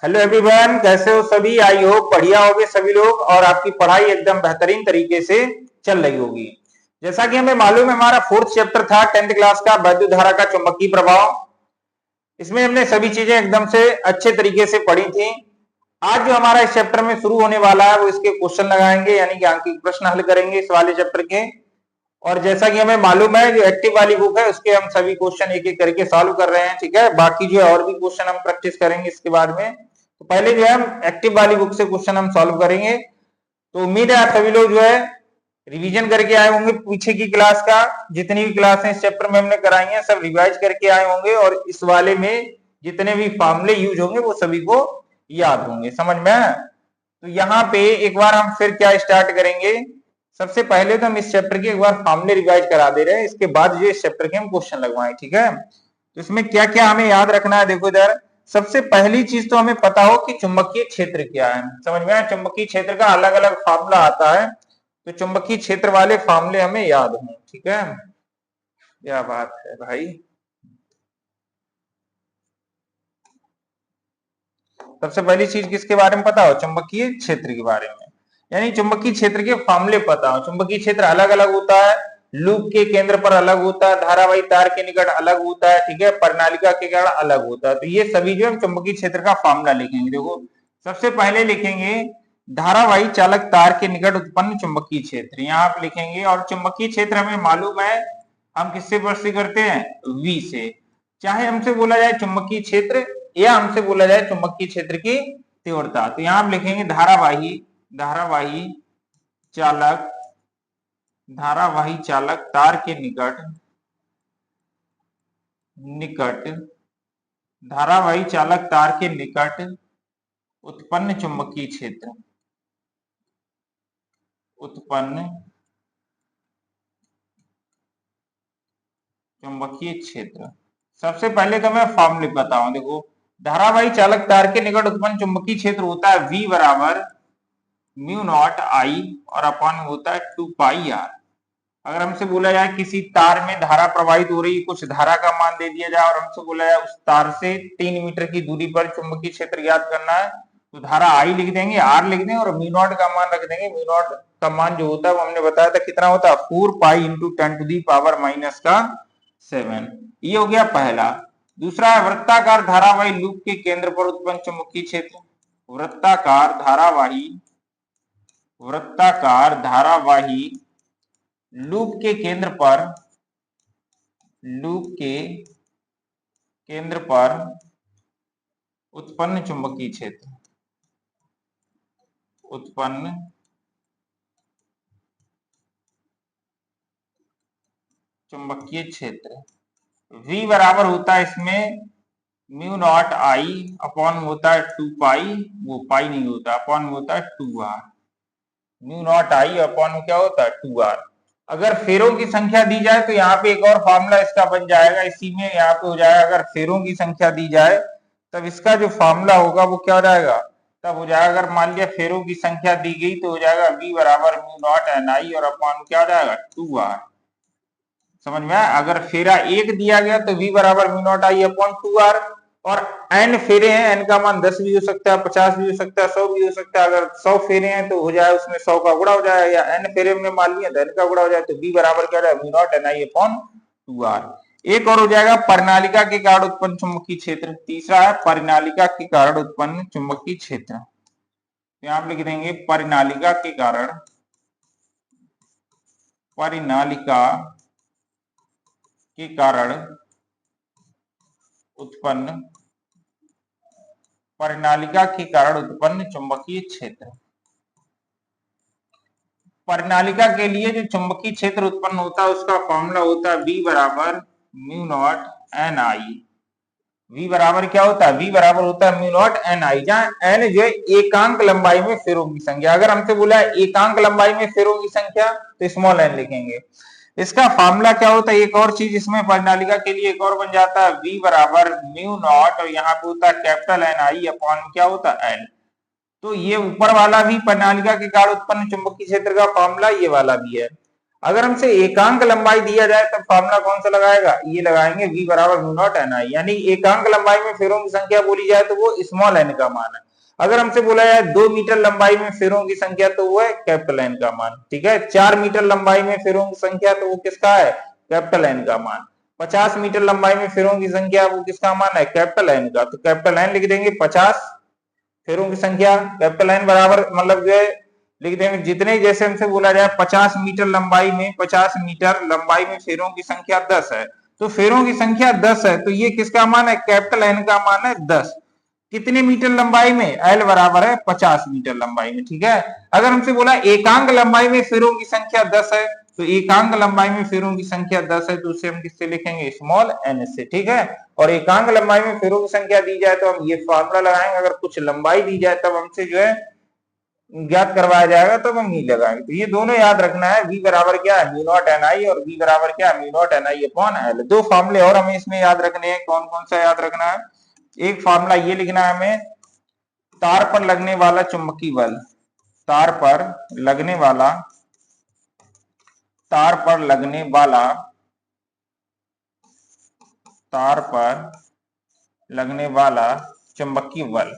Hello everyone, कैसे हो सभी। आई होप बढ़िया होगे सभी लोग और आपकी पढ़ाई एकदम बेहतरीन तरीके से चल रही होगी। जैसा कि हमें मालूम है, हमारा फोर्थ चैप्टर था 10th क्लास का वैद्युत धारा का चुंबकीय प्रभाव। इसमें हमने सभी चीजें एकदम से अच्छे तरीके से पढ़ी थी। आज जो हमारा इस चैप्टर में शुरू होने वाला है वो इसके क्वेश्चन लगाएंगे, यानी कि आंकिक प्रश्न हल करेंगे इस वाले चैप्टर के। और जैसा कि हमें मालूम है, जो एक्टिव वाली बुक है उसके हम सभी क्वेश्चन एक एक करके सॉल्व कर रहे हैं, ठीक है। बाकी जो है और भी क्वेश्चन हम प्रैक्टिस करेंगे इसके बाद में। तो पहले जो है हम एक्टिव वाली बुक से क्वेश्चन हम सॉल्व करेंगे। तो उम्मीद है आप सभी लोग जो है रिवीजन करके आए होंगे। पीछे की क्लास का जितनी भी क्लास है इस चैप्टर में हमने कराई है सब रिवाइज करके आए होंगे, और इस वाले में जितने भी फॉर्मूले यूज होंगे वो सभी को याद होंगे, समझ में है। तो यहाँ पे एक बार हम फिर क्या स्टार्ट करेंगे। सबसे पहले तो हम इस चैप्टर के एक बार फॉर्मूले रिवाइज करा दे रहे हैं, इसके बाद जो इस चैप्टर के हम क्वेश्चन लगवाएं, ठीक है। तो इसमें क्या क्या हमें याद रखना है, देखो इधर। सबसे पहली चीज तो हमें पता हो कि चुंबकीय क्षेत्र क्या है, समझ में आया। चुंबकीय क्षेत्र का अलग अलग फार्मूला आता है, तो चुंबकीय क्षेत्र वाले फार्मूले हमें याद हों, ठीक है। क्या बात है भाई। सबसे पहली चीज किसके बारे में पता हो, चुंबकीय क्षेत्र के बारे में, यानी चुंबकीय क्षेत्र के फार्मूले पता हो। चुंबकीय क्षेत्र अलग अलग होता है, लूप के केंद्र पर अलग होता है, धारावाही तार के निकट अलग होता है, ठीक है, परिनालिका के कारण अलग होता है। तो ये सभी जो हम चुंबकीय क्षेत्र का फार्मूला लिखेंगे। देखो सबसे पहले लिखेंगे धारावाही चालक तार के निकट उत्पन्न चुंबकीय क्षेत्र, यहाँ आप लिखेंगे। और चुंबकीय क्षेत्र हमें मालूम है, हम किससे प्रस्तुत करते हैं, V से। चाहे हमसे बोला जाए चुंबकीय क्षेत्र या हमसे बोला जाए चुंबकीय क्षेत्र की तीव्रता। तो यहां हम लिखेंगे धारावाही धारावाही चालक धारावाही चालक तार के निकट निकट धारावाही चालक तार के निकट उत्पन्न चुंबकीय क्षेत्र उत्पन्न चुंबकीय क्षेत्र। सबसे पहले तो मैं फॉर्मूले बताऊं। देखो धारावाही चालक तार के निकट उत्पन्न चुंबकीय क्षेत्र होता है V बराबर म्यू नॉट आई और अपॉन होता है 2 पाई आर। अगर हमसे बोला जाए किसी तार में धारा प्रवाहित हो रही, कुछ धारा का मान दे दिया जाए और हमसे बोला जाए उस तार से 3 मीटर की दूरी पर चुंबकीय क्षेत्र ज्ञात करना है, तो धारा आई लिख देंगे, आर लिख देंगे और म्यू नॉट का मान रख देंगे। म्यू नॉट का मान जो होता है वो हमने बताया था कितना होता है, 4 pi into 10 to the power minus का 7। ये हो गया पहला। दूसरा है वृत्ताकार धारावाही लूप के केंद्र पर उत्पन्न चुंबकीय क्षेत्र। वृत्ताकार धारावाही लूप के केंद्र पर उत्पन्न चुंबकीय क्षेत्र V बराबर होता है इसमें म्यू नॉट आई अपॉन होता है 2 पाई, वो पाई नहीं होता, अपॉन होता है 2 r. Mu naught I upon क्या होता है 2 आर। अगर फेरों की संख्या दी जाए तो यहाँ पे एक और फॉर्मूला इसका बन जाएगा, इसी में यहाँ पे हो जाएगा। अगर फेरों की संख्या दी जाए तब इसका जो फॉर्मूला होगा वो क्या हो जाएगा, तब हो जाएगा। अगर मान लिया फेरों की संख्या दी गई तो हो जाएगा V बराबर म्यू नॉट एन आई और अपॉन क्या हो जाएगा 2 आर। समझ में आया। अगर फेरा 1 दिया गया तो V बराबर mu naught I upon 2 r. और n फेरे हैं, n का मान 10 भी हो सकता है, 50 भी हो सकता है, 100 भी हो सकता है। अगर 100 फेरे हैं तो हो जाए उसमें 100 का गुणा हो जाए, या n फेरे में मान लिया तो n का गुणा हो जाए, तो V बराबर क्या है mu naught N I upon 2 r. एक और हो जाएगा परिनालिका के कारण उत्पन्न चुंबकीय क्षेत्र। तीसरा है परिनालिका के कारण उत्पन्न चुंबकीय क्षेत्र। यहां आप लिख देंगे परिनालिका के कारण उत्पन्न चुंबकीय क्षेत्र। परिनालिका के लिए जो चुंबकीय क्षेत्र उत्पन्न होता है उसका फॉर्मूला होता है V बराबर म्यू नॉट एन आई। V बराबर क्या होता है, V बराबर होता है म्यू नॉट एन आई, जहां n जो है एकांक लंबाई में फेरों की संख्या। अगर हमसे बोला है एकांक लंबाई में फेरों की संख्या तो स्मॉल n लिखेंगे। इसका फार्मूला क्या होता है, एक और चीज इसमें परिनालिका के लिए एक और बन जाता है V बराबर म्यू नॉट और यहाँ पे होता है कैपिटल एन आई अपॉन क्या होता है एल। तो ये ऊपर वाला भी परिनालिका के कारण उत्पन्न चुंबकीय क्षेत्र का फार्मूला ये वाला भी है। अगर हमसे एकांक लंबाई दिया जाए तब फॉर्मूला कौन सा लगाएगा, ये लगाएंगे v बराबर म्यू नॉट एन आई, यानी एकांक लंबाई में फेरों की संख्या बोली जाए तो वो स्मॉल एन का मान है। अगर हमसे बोला जाए 2 मीटर लंबाई में फेरों की संख्या तो वो है कैपिटल एन का मान, ठीक है। 4 मीटर लंबाई में फेरों की संख्या तो वो किसका है, कैपिटल एन का मान। 50 मीटर लंबाई में फेरों की संख्या वो किसका मान है, कैपिटल एन का, तो कैपिटल एन लिख देंगे 50 फेरों की संख्या, कैपिटल एन बराबर मतलब जो है लिख देंगे जितने, जैसे हमसे बोला जाए 50 मीटर लंबाई में, 50 मीटर लंबाई में फेरों की संख्या 10 है, तो फेरों की संख्या 10 है, तो ये किसका मान है, कैपिटल एन का मान है 10। कितने मीटर लंबाई में, एल बराबर है 50 मीटर लंबाई में, ठीक है। अगर हमसे बोला एकांक लंबाई में फेरों की संख्या 10 है, तो एकांक लंबाई में फेरों की संख्या 10 है तो उसे हम किससे लिखेंगे, स्मॉल एन से, ठीक है। और एकांक लंबाई में फेरों की संख्या दी जाए तो हम ये फॉर्मूला लगाएंगे, अगर कुछ लंबाई दी जाए तब हमसे जो है ज्ञात करवाया जाएगा तो हम नहीं लगाएंगे। तो ये दोनों याद रखना है, v बराबर क्या है म्यू नॉट एन आई और v बराबर क्या है mu naught N I upon L. दो फॉर्मूले और हमें इसमें याद रखने हैं, कौन कौन सा याद रखना है, एक फॉर्मूला ये लिखना है हमें, तार पर लगने वाला चुंबकीय बल, तार पर लगने वाला, तार पर लगने वाला, तार पर लगने वाला चुंबकीय बल।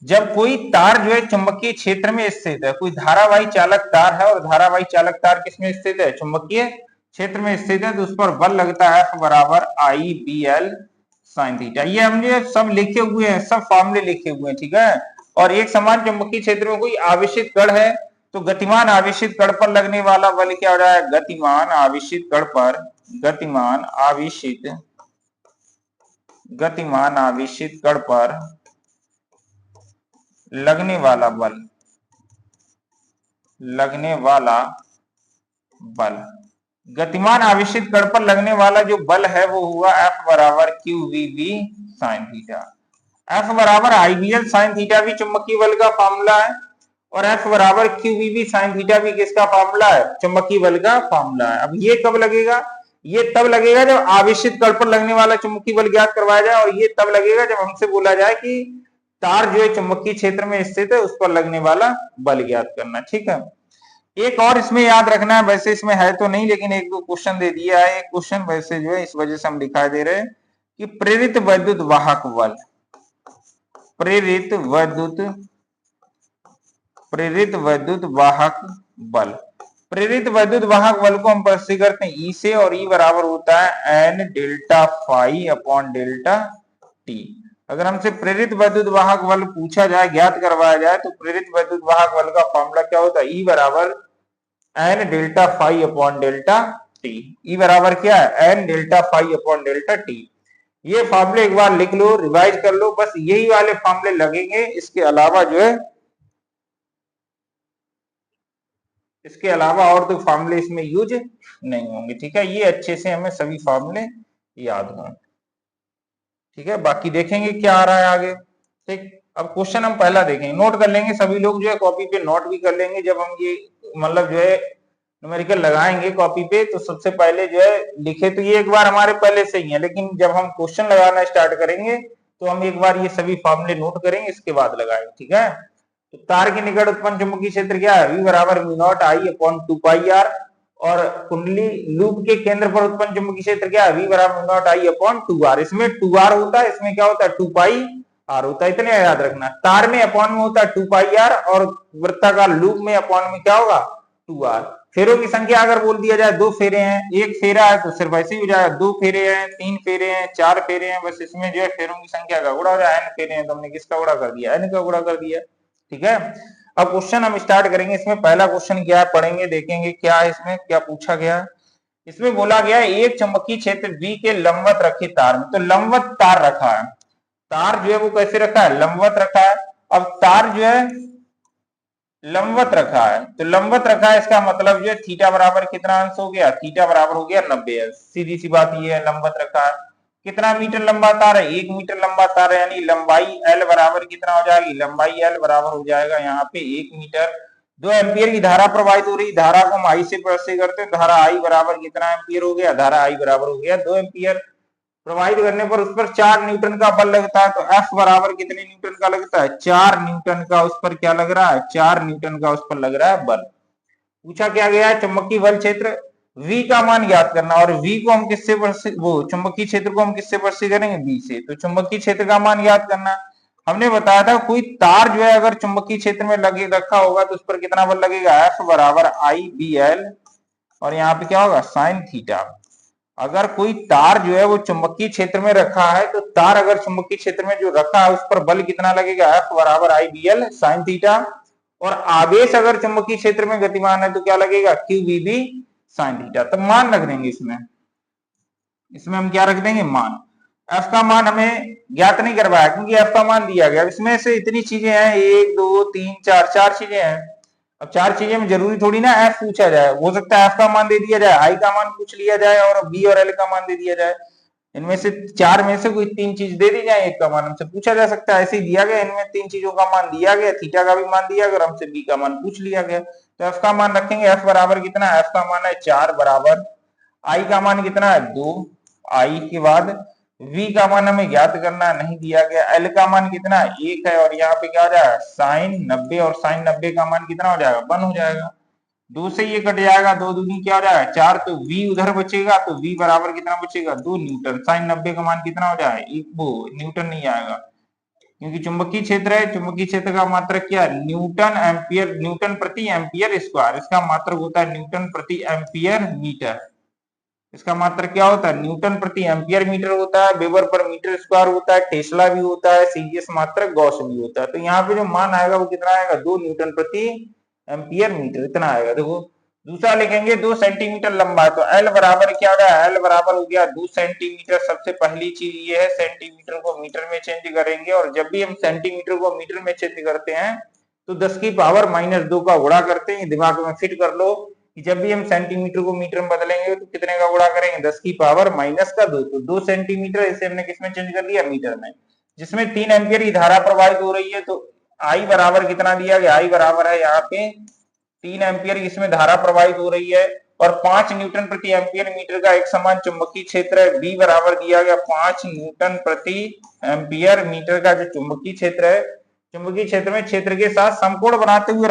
जब कोई तार जो है चुंबकीय क्षेत्र में स्थित है, कोई धारावाही चालक तार है और धारावाही चालक तार किसमें स्थित है, चुंबकीय क्षेत्र में स्थित है, तो उस पर बल लगता है F बराबर I B L sine theta. ये हमने सब लिखे हुए हैं, सब फॉर्मूले लिखे हुए हैं, ठीक है। और एक समान चुंबकीय क्षेत्र में कोई आवेशित कण है, तो गतिमान आवेशित कण पर लगने वाला बल क्या हो रहा है, गतिमान आवेशित कण पर, गतिमान आवेशित, गतिमान आवेशित कण पर लगने वाला बल, लगने वाला बल, गतिमान आवेशित कण पर लगने वाला जो बल है वो हुआ F बराबर q v v sine theta. F बराबर I B L sine theta भी चुंबकीय बल का फॉर्मूला है और F बराबर q v v sine theta भी किसका फॉर्मूला है, चुंबकीय बल का फॉर्मूला है। अब ये कब लगेगा, ये तब लगेगा जब आवेशित कण पर लगने वाला चुंबकीय बल ज्ञात करवाया जाए, और ये तब लगेगा जब हमसे बोला जाए कि तार जो है चुंबकीय क्षेत्र में स्थित है उस पर लगने वाला बल ज्ञात करना, ठीक है। एक और इसमें याद रखना है, वैसे इसमें है तो नहीं लेकिन एक दो क्वेश्चन दे दिया है, एक क्वेश्चन वैसे जो है इस वजह से हम दिखाई दे रहे हैं कि प्रेरित वैद्युत वाहक बल, प्रेरित वैद्युत, प्रेरित वैद्युत वाहक बल, प्रेरित वैद्युत वाहक बल को हम प्रस्तुत करते हैं ई से, और ई बराबर होता है N delta phi upon delta T. अगर हमसे प्रेरित वैद्युत वाहक बल पूछा जाए, ज्ञात करवाया जाए, तो प्रेरित वैद्युत वाहक बल का फॉर्मूला क्या होता है, ई बराबर N delta phi upon delta T. E बराबर क्या है, N delta phi upon delta T. ये फॉर्मूले एक बार लिख लो, रिवाइज कर लो, बस यही वाले फॉर्मूले लगेंगे, इसके अलावा जो है, इसके अलावा और तो फॉर्मूले इसमें यूज नहीं होंगे, ठीक है। ये अच्छे से हमें सभी फॉर्मूले याद हों, ठीक है। बाकी देखेंगे क्या आ रहा है आगे, ठीक। अब क्वेश्चन हम पहला देखेंगे, नोट कर लेंगे सभी लोग, जो है कॉपी पे नोट भी कर लेंगे। जब हम ये मतलब जो है न्यूमेरिकल लगाएंगे कॉपी पे, तो सबसे पहले जो है लिखे, तो ये एक बार हमारे पहले से ही है, लेकिन जब हम क्वेश्चन लगाना स्टार्ट करेंगे तो हम एक बार ये सभी फॉर्मूले नोट करेंगे, इसके बाद लगाएंगे, ठीक है। तो तार के निकट उत्पन्न चुंबकीय क्षेत्र क्या है, V बराबर mu naught I upon 2 pi r, और कुंडली लूप के केंद्र पर उत्पन्न चुंबकीय क्षेत्र क्या है, V बराबर म्यू नॉट आई अपॉन 2 आर। इसमें 2 आर होता है, इसमें क्या होता है 2 पाई आर होता है, इतने याद रखना। तार में अपॉन में होता है 2 पाई आर, और वृत्ताकार लूप में अपॉन में क्या होगा 2 आर। फेरों की संख्या अगर बोल दिया जाए 2 फेरे हैं, एक फेरा है तो सिर्फ ऐसे ही हो जाएगा, 2 फेरे हैं, 3 फेरे हैं, 4 फेरे हैं, बस इसमें जो है फेरों की संख्या का गुणा हो जाए, n फेरे हैं तो हमने किसका गुणा कर दिया, n का गुणा कर दिया, ठीक है। अब क्वेश्चन हम स्टार्ट करेंगे। इसमें पहला क्वेश्चन क्या है, पढ़ेंगे, देखेंगे क्या है इसमें, क्या पूछा गया है। इसमें बोला गया है एक चुंबकीय क्षेत्र V के लंबवत रखे तार में, तो लंबवत तार रखा है, तार जो है वो कैसे रखा है, लंबवत रखा है। अब तार जो है लंबवत रखा है, तो लंबवत रखा है, इसका मतलब जो है थीटा बराबर कितना अंश हो गया, थीटा बराबर हो गया 90 अंश। सीधी सी बात ये है, लंबवत रखा है। कितना मीटर लंबा तार है, 1 मीटर लंबा तार है, यानी लंबाई L बराबर कितना हो जाएगी, लंबाई L बराबर हो जाएगा यहाँ पे 1 मीटर। 2 एम्पियर की धारा प्रवाहित हो रही, धारा को हम I से प्रस्तुत करते हैं, धारा I बराबर कितना एम्पियर हो गया, धारा I बराबर हो गया 2 एम्पियर। प्रवाहित करने पर उस पर 4 न्यूटन का बल लगता है, तो F बराबर कितने न्यूटन का लगता है, 4 न्यूटन का उस पर क्या लग रहा है, 4 न्यूटन का उस पर लग रहा है बल। पूछा क्या गया है, चुंबकीय बल क्षेत्र V का मान ज्ञात करना, और V को हम किससे वो चुंबकीय क्षेत्र को हम किससे वर्षी करेंगे, B से। तो चुंबकीय क्षेत्र का मान ज्ञात करना। हमने बताया था कोई तार जो है अगर चुंबकीय क्षेत्र में लगे रखा होगा तो उस पर कितना बल लगेगा, F बराबर IBL, और यहाँ पे क्या होगा, साइन थीटा। अगर कोई तार जो है वो चुंबकीय क्षेत्र में रखा है तो तार अगर चुंबकीय क्षेत्र में जो रखा है उस पर बल कितना लगेगा, F बराबर IBL साइन थीटा। और आवेश अगर चुंबकीय क्षेत्र में गतिमान है तो क्या लगेगा, QVB साइन थीटा। तो मान रख देंगे इसमें हम क्या रख देंगे, मान। F का मान हमें ज्ञात नहीं करवाया क्योंकि F का मान दिया गया। इसमें से इतनी चीजें हैं, 1 2 3 4, 4 चीजें हैं। अब 4 चीजें में जरूरी थोड़ी ना F पूछा जाए, हो सकता है F का मान दे दिया जाए, I का मान पूछ लिया जाए और B और L का मान दे दिया जाए। इनमें से 4 में से कोई 3 चीज दे दी जाए, 1 का मान हमसे पूछा जा सकता है। ऐसे ही दिया गया, इनमें 3 चीजों का मान दिया गया, थीटा का भी मान दिया गया और हमसे B का मान पूछ लिया गया। तो F का मान रखेंगे, F बराबर कितना, F का मान है 4 बराबर, I का मान कितना है 2, I के बाद V का मान हमें ज्ञात करना नहीं दिया गया, L का मान कितना है 1 है, और यहाँ पे क्या हो जाएगा साइन 90, और साइन 90 का मान कितना हो जाएगा 1 हो जाएगा। 2 से ये कट जाएगा, 2 दूनी क्या हो जाएगा 4, तो V उधर बचेगा, तो V बराबर कितना बचेगा 2 न्यूटन। साइन 90 का मान कितना हो जाएगा, वो न्यूटन नहीं आएगा क्योंकि चुंबकीय क्षेत्र है। चुंबकीय क्षेत्र का मात्रक क्या है, न्यूटन एम्पियर, न्यूटन प्रति एम्पियर स्क्वायर। इसका मात्रक होता है न्यूटन प्रति एम्पियर मीटर। इसका मात्रक क्या होता है, न्यूटन प्रति एम्पियर मीटर होता है, वेबर पर मीटर स्क्वायर होता है, टेस्ला भी होता है, सीजीएस मात्रक गॉस भी होता है। तो यहाँ पे जो मान आएगा वो कितना आएगा, 2 न्यूटन प्रति एम्पियर मीटर, इतना आएगा। देखो दूसरा लिखेंगे 2 सेंटीमीटर लंबा है, तो L बराबर क्या हो गया, L बराबर हो गया 2 सेंटीमीटर। सबसे पहली चीज ये है सेंटीमीटर को मीटर में चेंज करेंगे, और जब भी हम सेंटीमीटर को मीटर में चेंज करते हैं तो 10 की पावर -2 का गुणा करते हैं। दिमाग में फिट कर लो कि जब भी हम सेंटीमीटर को मीटर में बदलेंगे तो कितने का गुणा करेंगे, 10 की पावर -2। तो 2 सेंटीमीटर इसे हमने किसमें चेंज कर दिया, मीटर में, जिसमें 3 एम्पियर की धारा प्रवाहित हो रही है। तो I बराबर कितना दिया गया, I बराबर है यहाँ पे 3 एम्पियर इसमें धारा प्रवाहित हो रही है, और 5 न्यूटन प्रति एम्पियर मीटर का एक समान चुंबकीय क्षेत्र है। B बराबर दिया गया 5 न्यूटन प्रति एम्पियर मीटर का जो चुंबकीय क्षेत्र है। चुंबकीय क्षेत्र में क्षेत्र के साथ समकोण बनाते हुए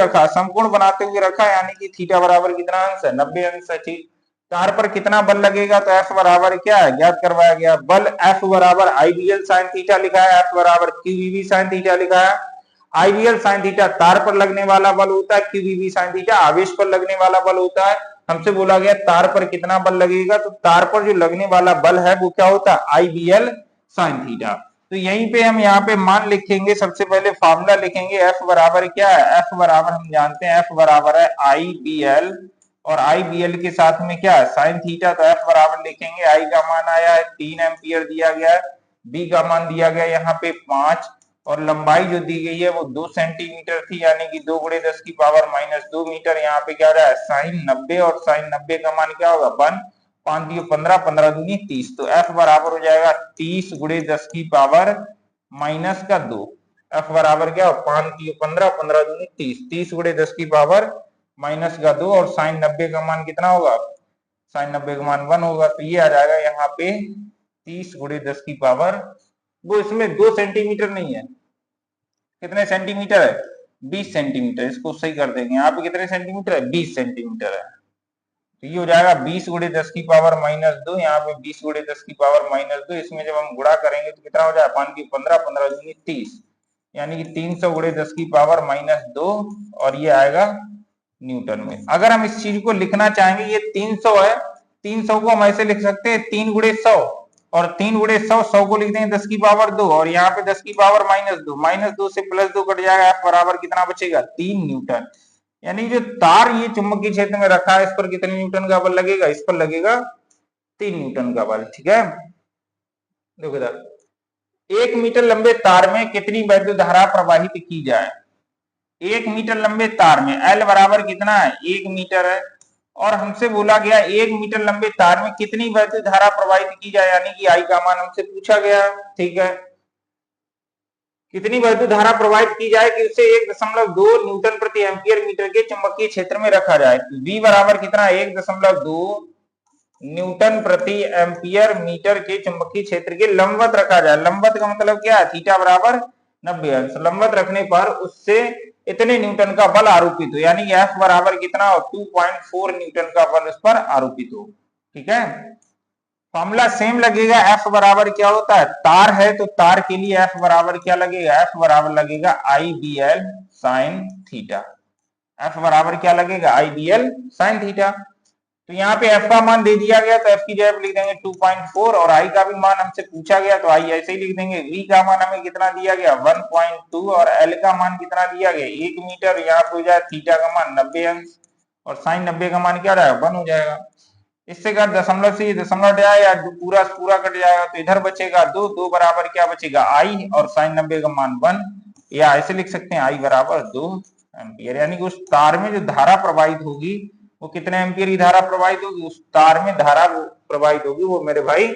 रखा, यानी कि थीटा बराबर कितना अंश है, 90 अंश है। ठीक, तार पर कितना बल लगेगा, तो F बराबर क्या है, ज्ञात करवाया गया। बल F बराबर IBL साइन थीटा लिखा है, F बराबर QVB साइन थीटा लिखा है। IBL साइन थीटा तार पर लगने वाला बल होता है, QVB साइन थीटा आवेश पर लगने वाला बल होता है। हमसे बोला गया तार पर कितना बल लगेगा, तो तार पर जो लगने वाला बल है वो क्या होता है, IBL साइन थीटा। तो यहीं पे हम यहाँ पे मान लिखेंगे, सबसे पहले फॉर्मूला लिखेंगे। F बराबर क्या है, F बराबर हम जानते हैं F बराबर है IBL, और IBL के साथ में क्या है साइन थीटा। तो F बराबर लिखेंगे, I का मान आया है 3 एम्पियर दिया गया है, B का मान दिया गया यहाँ पे 5, और लंबाई जो दी गई है वो 2 सेंटीमीटर थी, यानी कि 2 × 10 की पावर -2 मीटर। यहाँ पे क्या रहा है साइन 90, और साइन 90 का मान क्या होगा 1, 5 × 15, 15 दूनी 30। तो F बराबर हो जाएगा 30 × 10 की पावर -2। F बराबर क्या हो 5 × 15, 15 दूनी 30, 30 × 10 की पावर -2, और साइन 90 का मान कितना होगा, साइन 90 का मान 1 होगा। तो ये आ जाएगा यहाँ पे 30 × 10 की पावर, वो इसमें 2 सेंटीमीटर नहीं है, कितने सेंटीमीटर है 20 सेंटीमीटर। इसको सही कर देंगे, यहाँ पे कितने सेंटीमीटर है 20 सेंटीमीटर है। तो ये हो जाएगा 20 × 10 की पावर -2, यहाँ पे 20 × 10 की पावर -2। इसमें जब हम गुणा करेंगे तो कितना हो जाएगा 5 × 15, 15 दूनी 30, यानी कि 300 × 10 की पावर -2, और ये आएगा न्यूटन में। अगर हम इस चीज को लिखना चाहेंगे, ये 300 है, 300 को हम ऐसे लिख सकते हैं 3 × 100, और 3 × 100, 100 को लिख देंगे 10 की पावर 2, और यहाँ पे 10 की पावर -2, -2 से +2 कट जाएगा, F बराबर कितना बचेगा 3 न्यूटन। यानी जो तार ये चुंबकीय क्षेत्र में रखा है इस पर कितने न्यूटन का बल लगेगा, इस पर लगेगा 3 न्यूटन का बल। ठीक है, देखो इधर 1 मीटर लंबे तार में कितनी वैद्युत धारा प्रवाहित की जाए। 1 मीटर लंबे तार में L बराबर कितना है 1 मीटर है, और हमसे बोला गया 1 मीटर लंबे तार में कितनी वैद्युत धारा प्रवाहित की जाए, यानी कि I का मान हमसे पूछा गया। ठीक है, कितनी वैद्युत धारा प्रवाहित की जाए कि उसे 1.2 न्यूटन प्रति एम्पियर मीटर के चुंबकीय क्षेत्र में रखा जाए। V बराबर कितना 1.2 न्यूटन प्रति एम्पियर मीटर के चुंबकीय क्षेत्र के लंबवत रखा जाए। लंबवत का मतलब क्या है, थीटा बराबर 90 अंश। लंबवत रखने पर उससे इतने न्यूटन का बल आरोपित हो, यानी कि F बराबर कितना हो, 2.4 न्यूटन का बल उस पर आरोपित हो। ठीक है, फॉर्मूला सेम लगेगा। F बराबर क्या होता है, तार है तो तार के लिए F बराबर क्या लगेगा, F बराबर लगेगा IBL साइन थीटा। F बराबर क्या लगेगा, IBL साइन थीटा। तो यहाँ पे F का मान दे दिया गया तो F की जगह लिख देंगे 2.4 और I का भी मान हमसे पूछा गया तो I ऐसे ही लिख देंगे। V का मान हमें कितना दिया गया 1.2 और L का मान कितना दिया गया 1 मीटर। यहाँ पे हो जाए थीटा का मान 90 अंश और साइन 90 का मान क्या रहेगा 1 हो जाएगा। इससे कर दशमलव से दशमलव या पूरा पूरा कट जाएगा तो इधर बचेगा 2, 2 बराबर क्या बचेगा I और साइन 90 का मान 1, या ऐसे लिख सकते हैं I बराबर 2 एम्पियर। यानी कि उस तार में जो धारा प्रवाहित होगी वो कितने एम्पियर की धारा प्रवाहित होगी, उस तार में धारा प्रवाहित होगी वो मेरे भाई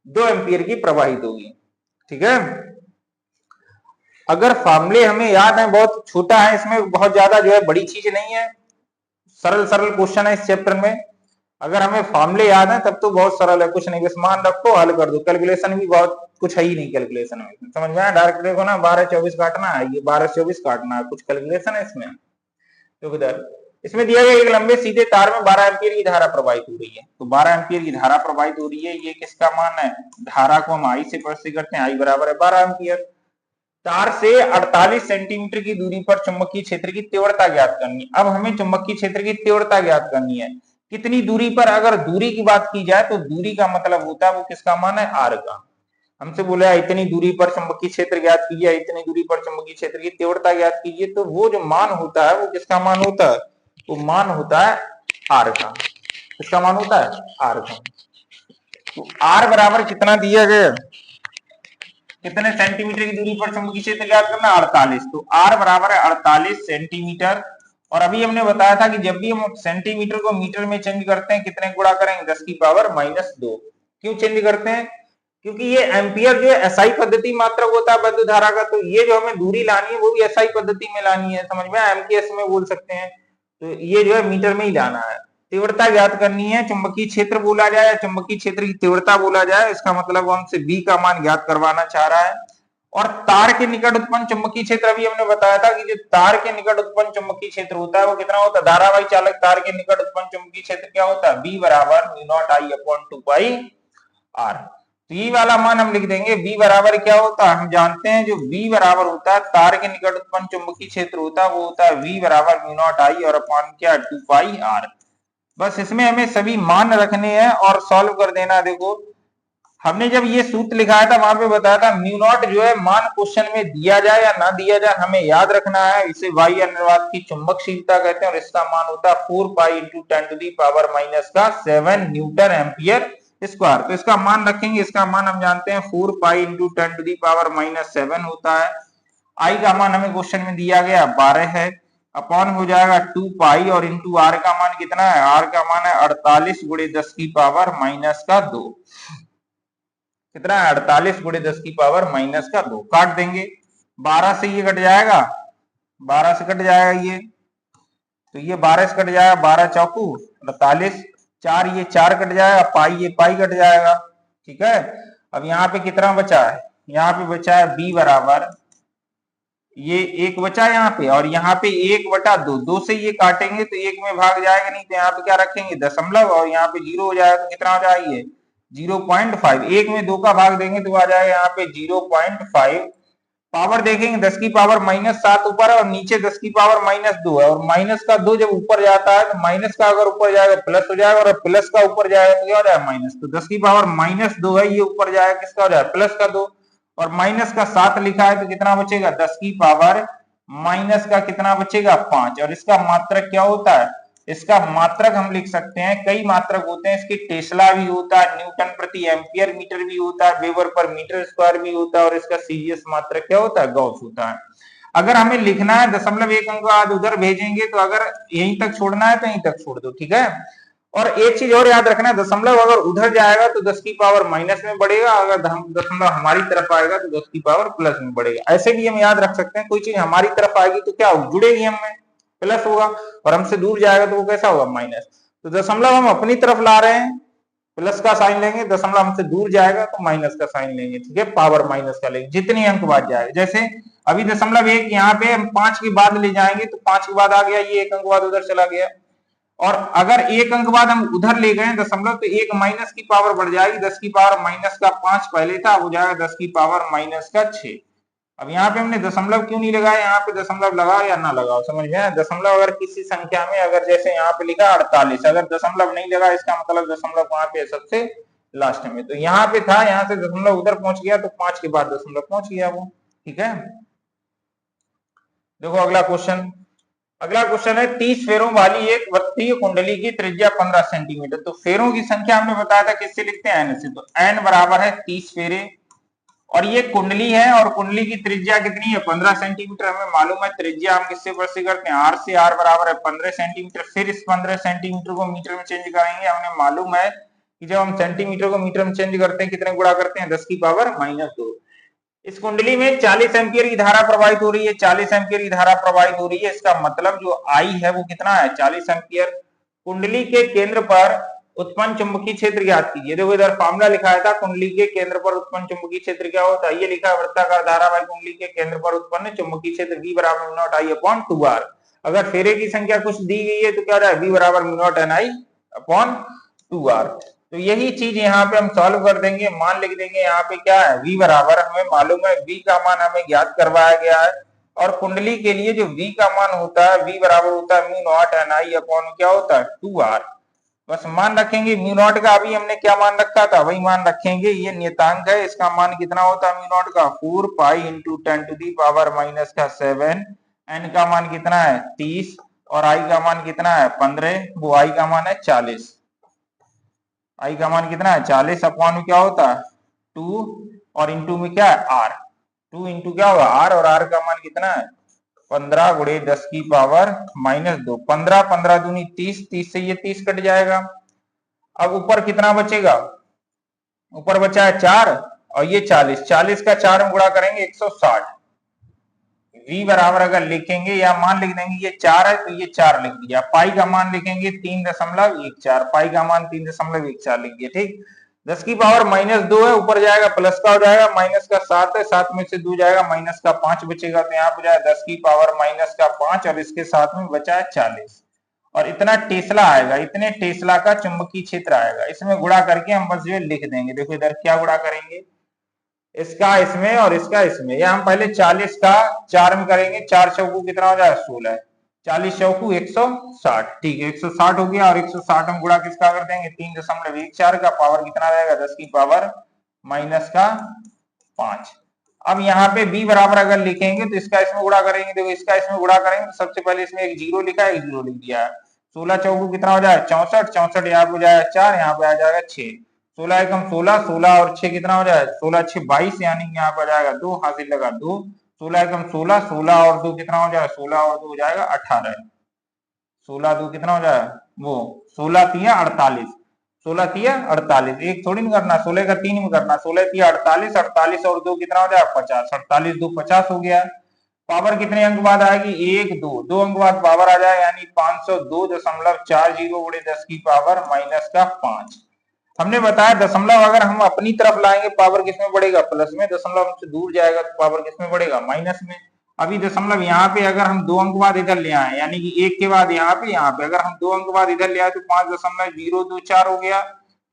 2 एम्पियर की प्रवाहित होगी। ठीक है, अगर फॉर्मूले हमें याद है, बहुत छोटा है, इसमें बहुत ज्यादा जो है बड़ी चीज नहीं है, सरल सरल क्वेश्चन है इस चैप्टर में। अगर हमें फॉर्मूले याद है तब तो बहुत सरल है, कुछ नहीं, बस मान रखो हल कर दो। कैलकुलेशन भी बहुत कुछ है ही नहीं कैलकुलेशन में, समझ में आया। डायरेक्ट देखो ना 12-24 काटना है, ये 12-24 काटना है, कुछ कैलकुलेशन है इसमें। तो इधर इसमें दिया गया एक लंबे सीधे तार में 12 एम्पियर की धारा प्रवाहित हो रही है, तो 12 एम्पियर की धारा प्रवाहित हो रही है, ये किसका मान है, धारा को हम I से प्रस्तुत करते हैं, I बराबर है 12 एम्पियर। तार से 48 सेंटीमीटर की दूरी पर चुंबकीय क्षेत्र की तीव्रता ज्ञात करनी है। अब हमें चुंबकीय क्षेत्र की तीव्रता ज्ञात करनी है, कितनी दूरी पर। अगर दूरी की बात की जाए तो दूरी का मतलब होता है वो किसका मान है, R का। हमसे बोला है इतनी दूरी पर चुंबकीय क्षेत्र ज्ञात कीजिए, इतनी दूरी पर चुंबकीय क्षेत्र की तीव्रता ज्ञात कीजिए, तो वो जो मान होता है वो किसका मान होता है, वो मान होता है R का। किसका मान होता है, R का। तो R बराबर कितना दिया गया, कितने सेंटीमीटर की दूरी पर चुंबकीय क्षेत्र ज्ञात करना, 48। तो R बराबर है 48 सेंटीमीटर। और अभी हमने बताया था कि जब भी हम सेंटीमीटर को मीटर में चेंज करते हैं कितने गुणा करेंगे, 10 की पावर -2। क्यों चेंज करते हैं, क्योंकि ये एम्पियर जो है SI पद्धति मात्रक होता है वैद्युत धारा का, तो ये जो हमें दूरी लानी है वो भी SI पद्धति में लानी है, समझ में, एमकेएस में बोल सकते हैं, तो ये जो है मीटर में ही लाना है। तीव्रता ज्ञात करनी है, चुंबकीय क्षेत्र बोला जाए या चुंबकीय क्षेत्र की तीव्रता बोला जाए, इसका मतलब वो हमसे V का मान ज्ञात करवाना चाह रहा है। और तार के निकट उत्पन्न चुंबकीय क्षेत्र, अभी हमने बताया था कि जो तार के निकट उत्पन्न चुंबकीय क्षेत्र होता है वो कितना होता है, धारावाही चालक तार के निकट उत्पन्न चुंबकीय क्षेत्र क्या होता है, V बराबर μ0I/2πr। तो ये वाला मान हम लिख देंगे। V बराबर क्या होता है, हम जानते हैं जो V बराबर होता है तार के निकट उत्पन्न चुंबकीय क्षेत्र होता है वो होता है V बराबर μ0I और अपॉन क्या 2πr। बस इसमें हमें सभी मान रखने हैं और सॉल्व कर देना। देखो हमने जब ये सूत्र लिखाया था वहां पे बताया था μ0 जो है मान क्वेश्चन में दिया जाए या ना दिया जाए हमें याद रखना है, इसे वायु अनुनाद की चुंबकशीलता कहते हैं और इसका मान होता है 4π × 10⁻⁷ न्यूटन एम्पियर स्क्वायर। तो इसका मान रखेंगे, इसका मान हम जानते हैं 4π × 10⁻⁷ होता है। I का मान हमें क्वेश्चन में दिया गया 12 है, अपॉन हो जाएगा 2π और इंटू R का मान कितना है, R का मान है 48 × 10⁻⁻2। कितना है 48 × 10⁻⁻2। काट देंगे, 12 से ये कट जाएगा, 12 से कट जाएगा ये, तो ये 12 से कट जाएगा, 12 चौकू 48, 4 ये 4 कट जाएगा, पाई ये पाई कट जाएगा। ठीक है, अब यहाँ पे कितना बचा है, यहाँ पे बचा है B बराबर, ये 1 बचा यहाँ पे और यहाँ पे 1/2, 2 से ये काटेंगे तो 1 में भाग जाएगा, नहीं तो यहाँ पे क्या रखेंगे दशमलव और यहाँ पे 0 हो जाएगा, तो कितना हो जाएगा ये 0.5। 1 में 2 का भाग देंगे तो आ जाएगा यहाँ पे 0.5। पावर देखेंगे 10⁻⁻7 ऊपर है और नीचे 10⁻⁻2 है, और माइनस का 2 जब ऊपर जाता है तो माइनस का अगर ऊपर जाएगा प्लस हो जाएगा और प्लस का ऊपर जाएगा तो क्या हो जाएगा माइनस। तो 10⁻⁻2 है, ये ऊपर जाएगा किसका हो जाएगा प्लस का 2 और माइनस का 7 लिखा है तो कितना बचेगा 10⁻- का कितना बचेगा 5। और इसका मात्रक क्या होता है, इसका मात्रक हम लिख सकते हैं, कई मात्रक होते हैं इसकी, टेस्ला भी होता है, न्यूटन प्रति एम्पियर मीटर भी होता है, वेबर पर मीटर स्क्वायर भी होता है और इसका सीजीएस मात्रक क्या होता है गॉस होता है। अगर हमें लिखना है 0.1 अंक बाद उधर भेजेंगे तो अगर यहीं तक छोड़ना है तो यहीं तक छोड़ दो। ठीक है, और एक चीज और याद रखना है, दशमलव अगर उधर जाएगा तो 10⁻- में बढ़ेगा, अगर दशमलव हमारी तरफ आएगा तो 10⁻+ में बढ़ेगा। ऐसे भी हम याद रख सकते हैं, कोई चीज हमारी तरफ आएगी तो क्या जुड़ेगी हमें प्लस होगा और हमसे दूर जाएगा तो वो कैसा होगा माइनस। तो दशमलव हम अपनी तरफ ला रहे हैं प्लस का साइन लेंगे, दशमलव हमसे दूर जाएगा तो माइनस का साइन लेंगे, ठीक है, पावर माइनस का लेंगे जितनी अंक बाद जाएगा। जैसे अभी 0.1 यहाँ पे हम 5 के बाद ले जाएंगे तो 5 के बाद आ गया, ये 1 अंक बाद उधर चला गया। और अगर 1 अंक बाद हम उधर ले गए दशमलव तो 1 माइनस की पावर बढ़ जाएगी, 10 की पावर माइनस का 5 पहले था, अब हो जाएगा 10 की पावर माइनस का 6। अब यहाँ पे हमने दशमलव क्यों नहीं लगाया, यहाँ पे दशमलव लगाओ या ना लगाओ, समझ में आया। दशमलव अगर किसी संख्या में, अगर जैसे यहाँ पे लिखा 48, अगर दशमलव नहीं लगा इसका मतलब दशमलव वहां पे सबसे लास्ट में, तो यहाँ पे था, यहाँ से दशमलव उधर पहुंच गया तो 5 के बाद दशमलव पहुंच गया वो, ठीक है। देखो अगला क्वेश्चन, अगला क्वेश्चन है 30 फेरों वाली एक वृत्तीय कुंडली की त्रिज्या 15 सेंटीमीटर। तो फेरों की संख्या हमने बताया था किससे लिखते हैं, एन से, तो एन बराबर है 30 फेरे, और ये कुंडली है और कुंडली की त्रिज्या कितनी है 15 सेंटीमीटर। हमें मालूम है त्रिज्या हम किससे वर्षी करते हैं, आर से, आर बराबर है 15 सेंटीमीटर। फिर इस 15 सेंटीमीटर को मीटर में चेंज करेंगे, हमने मालूम है कि जब हम सेंटीमीटर को मीटर में चेंज करते हैं कितने गुणा करते हैं, 10 की पावर -2। इस कुंडली में 40 एम्पियर की धारा प्रवाहित हो रही है, 40 एम्पियर की धारा प्रवाहित हो रही है, इसका मतलब जो आई है वो कितना है 40 एम्पियर। कुंडली के केंद्र पर उत्पन्न चुंबकीय क्षेत्र ज्ञात कीजिए। देखो इधर फॉर्मूला लिखाया था, कुंडली के केंद्र पर उत्पन्न चुंबकीय क्षेत्र क्या होता है, ये लिखा वृत्ताकार धारावाही कुंडली के केंद्र पर उत्पन्न चुंबकीय क्षेत्र V बराबर mu not I upon 2R। अगर फेरे की संख्या कुछ दी गई है तो क्या रहा है, V बराबर mu not N I upon 2R। तो यही चीज यहाँ पे हम सॉल्व कर देंगे, मान लिख देंगे यहाँ पे क्या है, V बराबर हमें मालूम है, V का मान हमें ज्ञात करवाया गया है, और कुंडली के लिए जो V का मान होता है, V बराबर होता है mu not N I upon क्या होता है 2R। बस मान रखेंगे म्यू नॉट का, अभी हमने क्या मान रखा था वही मान रखेंगे, ये नियतांक है, इसका मान कितना होता है म्यू नॉट का 4 pi into 10 to the power minus का 7, एन का मान कितना है 30 और आई का मान कितना है 15, वो आई का मान है 40, आई का मान कितना है 40 अपॉन क्या होता है 2 और इंटू में क्या है आर, 2 इंटू क्या होगा आर, और आर का मान कितना है 15 गुणे 10 की पावर -2, 15 15 दूनी 30, 30 से ये 30 कट जाएगा। अब ऊपर कितना बचेगा, ऊपर बचा है 4 और ये 40, 40 का 4 में गुणा करेंगे 160। V बराबर अगर लिखेंगे या मान लिख देंगे, ये 4 है तो ये 4 लिख दिया, पाई का मान लिखेंगे 3.14, पाई का मान 3.14 लिख दिया, ठीक। 10 की पावर -2 है, ऊपर जाएगा प्लस का हो जाएगा, माइनस का 7 है, 7 में से 2 जाएगा, माइनस का 5 बचेगा, तो यहाँ पे जाएगा 10 की पावर -5 और इसके साथ में बचा है 40, और इतना टेस्ला आएगा, इतने टेस्ला का चुंबकीय क्षेत्र आएगा। इसमें गुणा करके हम बस जो लिख देंगे, देखो इधर क्या गुणा करेंगे, इसका इसमें और इसका इसमें, या हम पहले 40 का 4 में करेंगे, 4 चौकू कितना हो जाएगा 16, 40 चौकू 160, ठीक है 160 हो गया, और 160 हम गुणा किसका कर देंगे 3.14 का, पावर कितना रहेगा 10 की पावर -5। अब यहाँ पे b बराबर अगर लिखेंगे तो इसका इसमें गुणा करेंगे, देखो इसका इसमें गुणा करेंगे तो सबसे पहले इसमें एक जीरो लिखा है, एक जीरो लिख दिया है, 16 चौकू कितना हो जाएगा 64, 64 यहाँ पे हो जाएगा 4, यहाँ पे आ जाएगा 6, 16 एकम 16, 16 और 6 कितना हो जाएगा 16 6 22, यानी कि यहाँ पर जाएगा 2, हासिल लगा 2, 16 एकम 16, 16 और 2 कितना हो जाएगा 16 और 2 हो जाएगा 18, 16 2 कितना हो जाएगा वो 16 तिया 48, 16 तिया 48, एक थोड़ी नहीं करना, 16 का 3 में करना, 16 तिया 48, 48 और 2 कितना हो जाएगा 50, 48 2 50 हो गया। पावर कितने अंक बाद आएगी 1 2, 2 अंक बाद पावर आ जाएगा, यानी 502.40 गुणे 10 की पावर -5। हमने बताया दशमलव अगर हम अपनी तरफ लाएंगे पावर किसमें बढ़ेगा प्लस में, दशमलव हमसे दूर जाएगा तो पावर किसमें बढ़ेगा माइनस में। अभी दशमलव यहाँ पे अगर हम 2 अंक बाद इधर ले आए, यानी कि 1 के बाद यहाँ पे अगर हम 2 अंक बाद इधर ले आए तो 5.024 हो गया।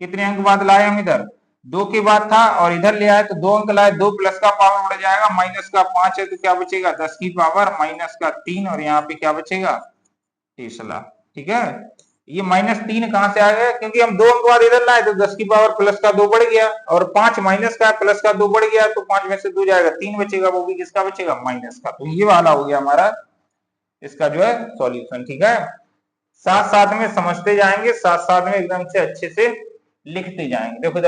कितने अंक बाद लाए हम इधर 2 के बाद था, और इधर ले आए तो 2 अंक लाए, 2 प्लस का पावर बढ़ जाएगा, माइनस का 5 है तो क्या बचेगा 10 की पावर -3, और यहाँ पे क्या बचेगा टेस्ला, ठीक है। ये -3 कहां से आ गया, क्योंकि हम 2 अंक बाद इधर लाए तो 10 की पावर +2 बढ़ गया, और 5 माइनस का +2 बढ़ गया, तो 5 में से 2 जाएगा 3 बचेगा, वो भी किसका बचेगा माइनस का। तो ये वाला हो गया हमारा इसका जो है सॉल्यूशन, ठीक है। साथ साथ में समझते जाएंगे, साथ साथ में एकदम से अच्छे से लिखते जाएंगे। देखो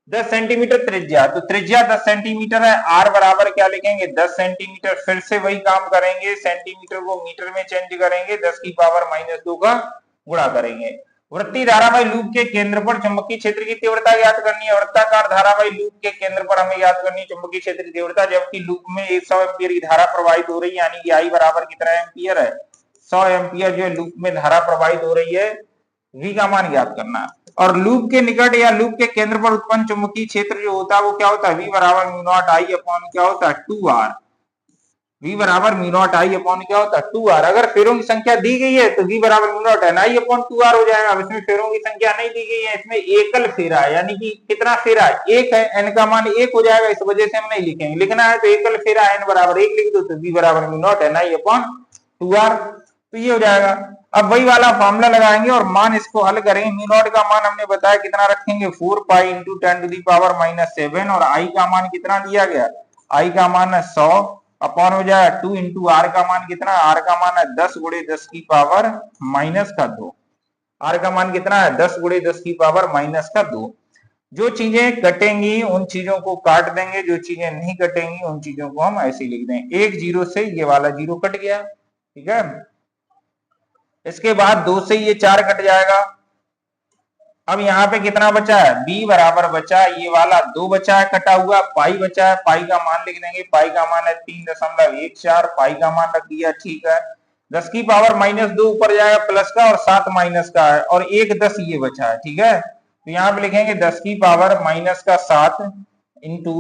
10 सेंटीमीटर त्रिज्या, तो त्रिज्या 10 सेंटीमीटर है, आर बराबर क्या लिखेंगे 10 सेंटीमीटर, फिर से वही काम करेंगे, सेंटीमीटर को मीटर में चेंज करेंगे, 10 की पावर -2 का गुणा करेंगे। वृत्तीय धारावाही लूप के केंद्र पर चुंबकीय क्षेत्र की तीव्रता ज्ञात करनी है, वृत्ताकार धारावाही लूप के केंद्र पर हमें ज्ञात करनी है चुंबकीय क्षेत्र की तीव्रता, जबकि लूप में 100 एम्पीयर की धारा प्रवाहित हो रही है, यानी कि आई बराबर कितना एम्पीयर है 100 एम्पीयर जो लूप में धारा प्रवाहित हो रही है, V का मान ज्ञात करना है। और लूप के निकट या लूप के केंद्र पर उत्पन्न चुंबकीय क्षेत्र जो होता है वो क्या होता है, V बराबर म्यू नॉट आई अपॉन क्या होता है 2r। V बराबर म्यू नॉट आई अपॉन क्या होता है 2r। अगर फेरों की संख्या दी गई है तो V बराबर mu naught N I upon 2r हो जाएगा। अब इसमें फेरों की संख्या नहीं दी गई है, इसमें एकल फेरा है, यानी कि कितना फेरा है, एक है, n का मान 1 हो जाएगा, इस वजह से हम नहीं लिखेंगे। लिखना है तो एकल फेरा n बराबर 1 लिख दो, तो V बराबर mu naught N I upon 2r, तो ये हो जाएगा। अब वही वाला फॉर्मूला लगाएंगे और मान इसको हल करेंगे। म्यू नॉट का मान हमने बताया कितना रखेंगे 4 pi into 10 to the power -7, और आई का मान कितना दिया गया, आई का मान है 100 अपॉन हो जाएगा 2 इंटू आर का मान कितना, आर का मान है 10 गुणे 10 की पावर -2। आर का मान कितना है 10 गुणे 10 की पावर -2। जो चीजें कटेंगी उन चीजों को काट देंगे, जो चीजें नहीं कटेंगी उन चीजों को हम ऐसे ही लिख देंगे। एक जीरो से ये वाला जीरो कट गया, ठीक है। इसके बाद 2 से ये 4 कट जाएगा। अब यहाँ पे कितना बचा है, b बराबर बचा ये वाला 2 बचा है कटा हुआ, पाई बचा है, पाई का मान लिख देंगे, पाई का मान है 3.14, पाई का मान रख दिया, ठीक है। 10 की पावर -2 ऊपर जाएगा प्लस का और 7 माइनस का है, और 1 10 ये बचा है, ठीक है। तो यहाँ पे लिखेंगे 10 की पावर -7 इंटू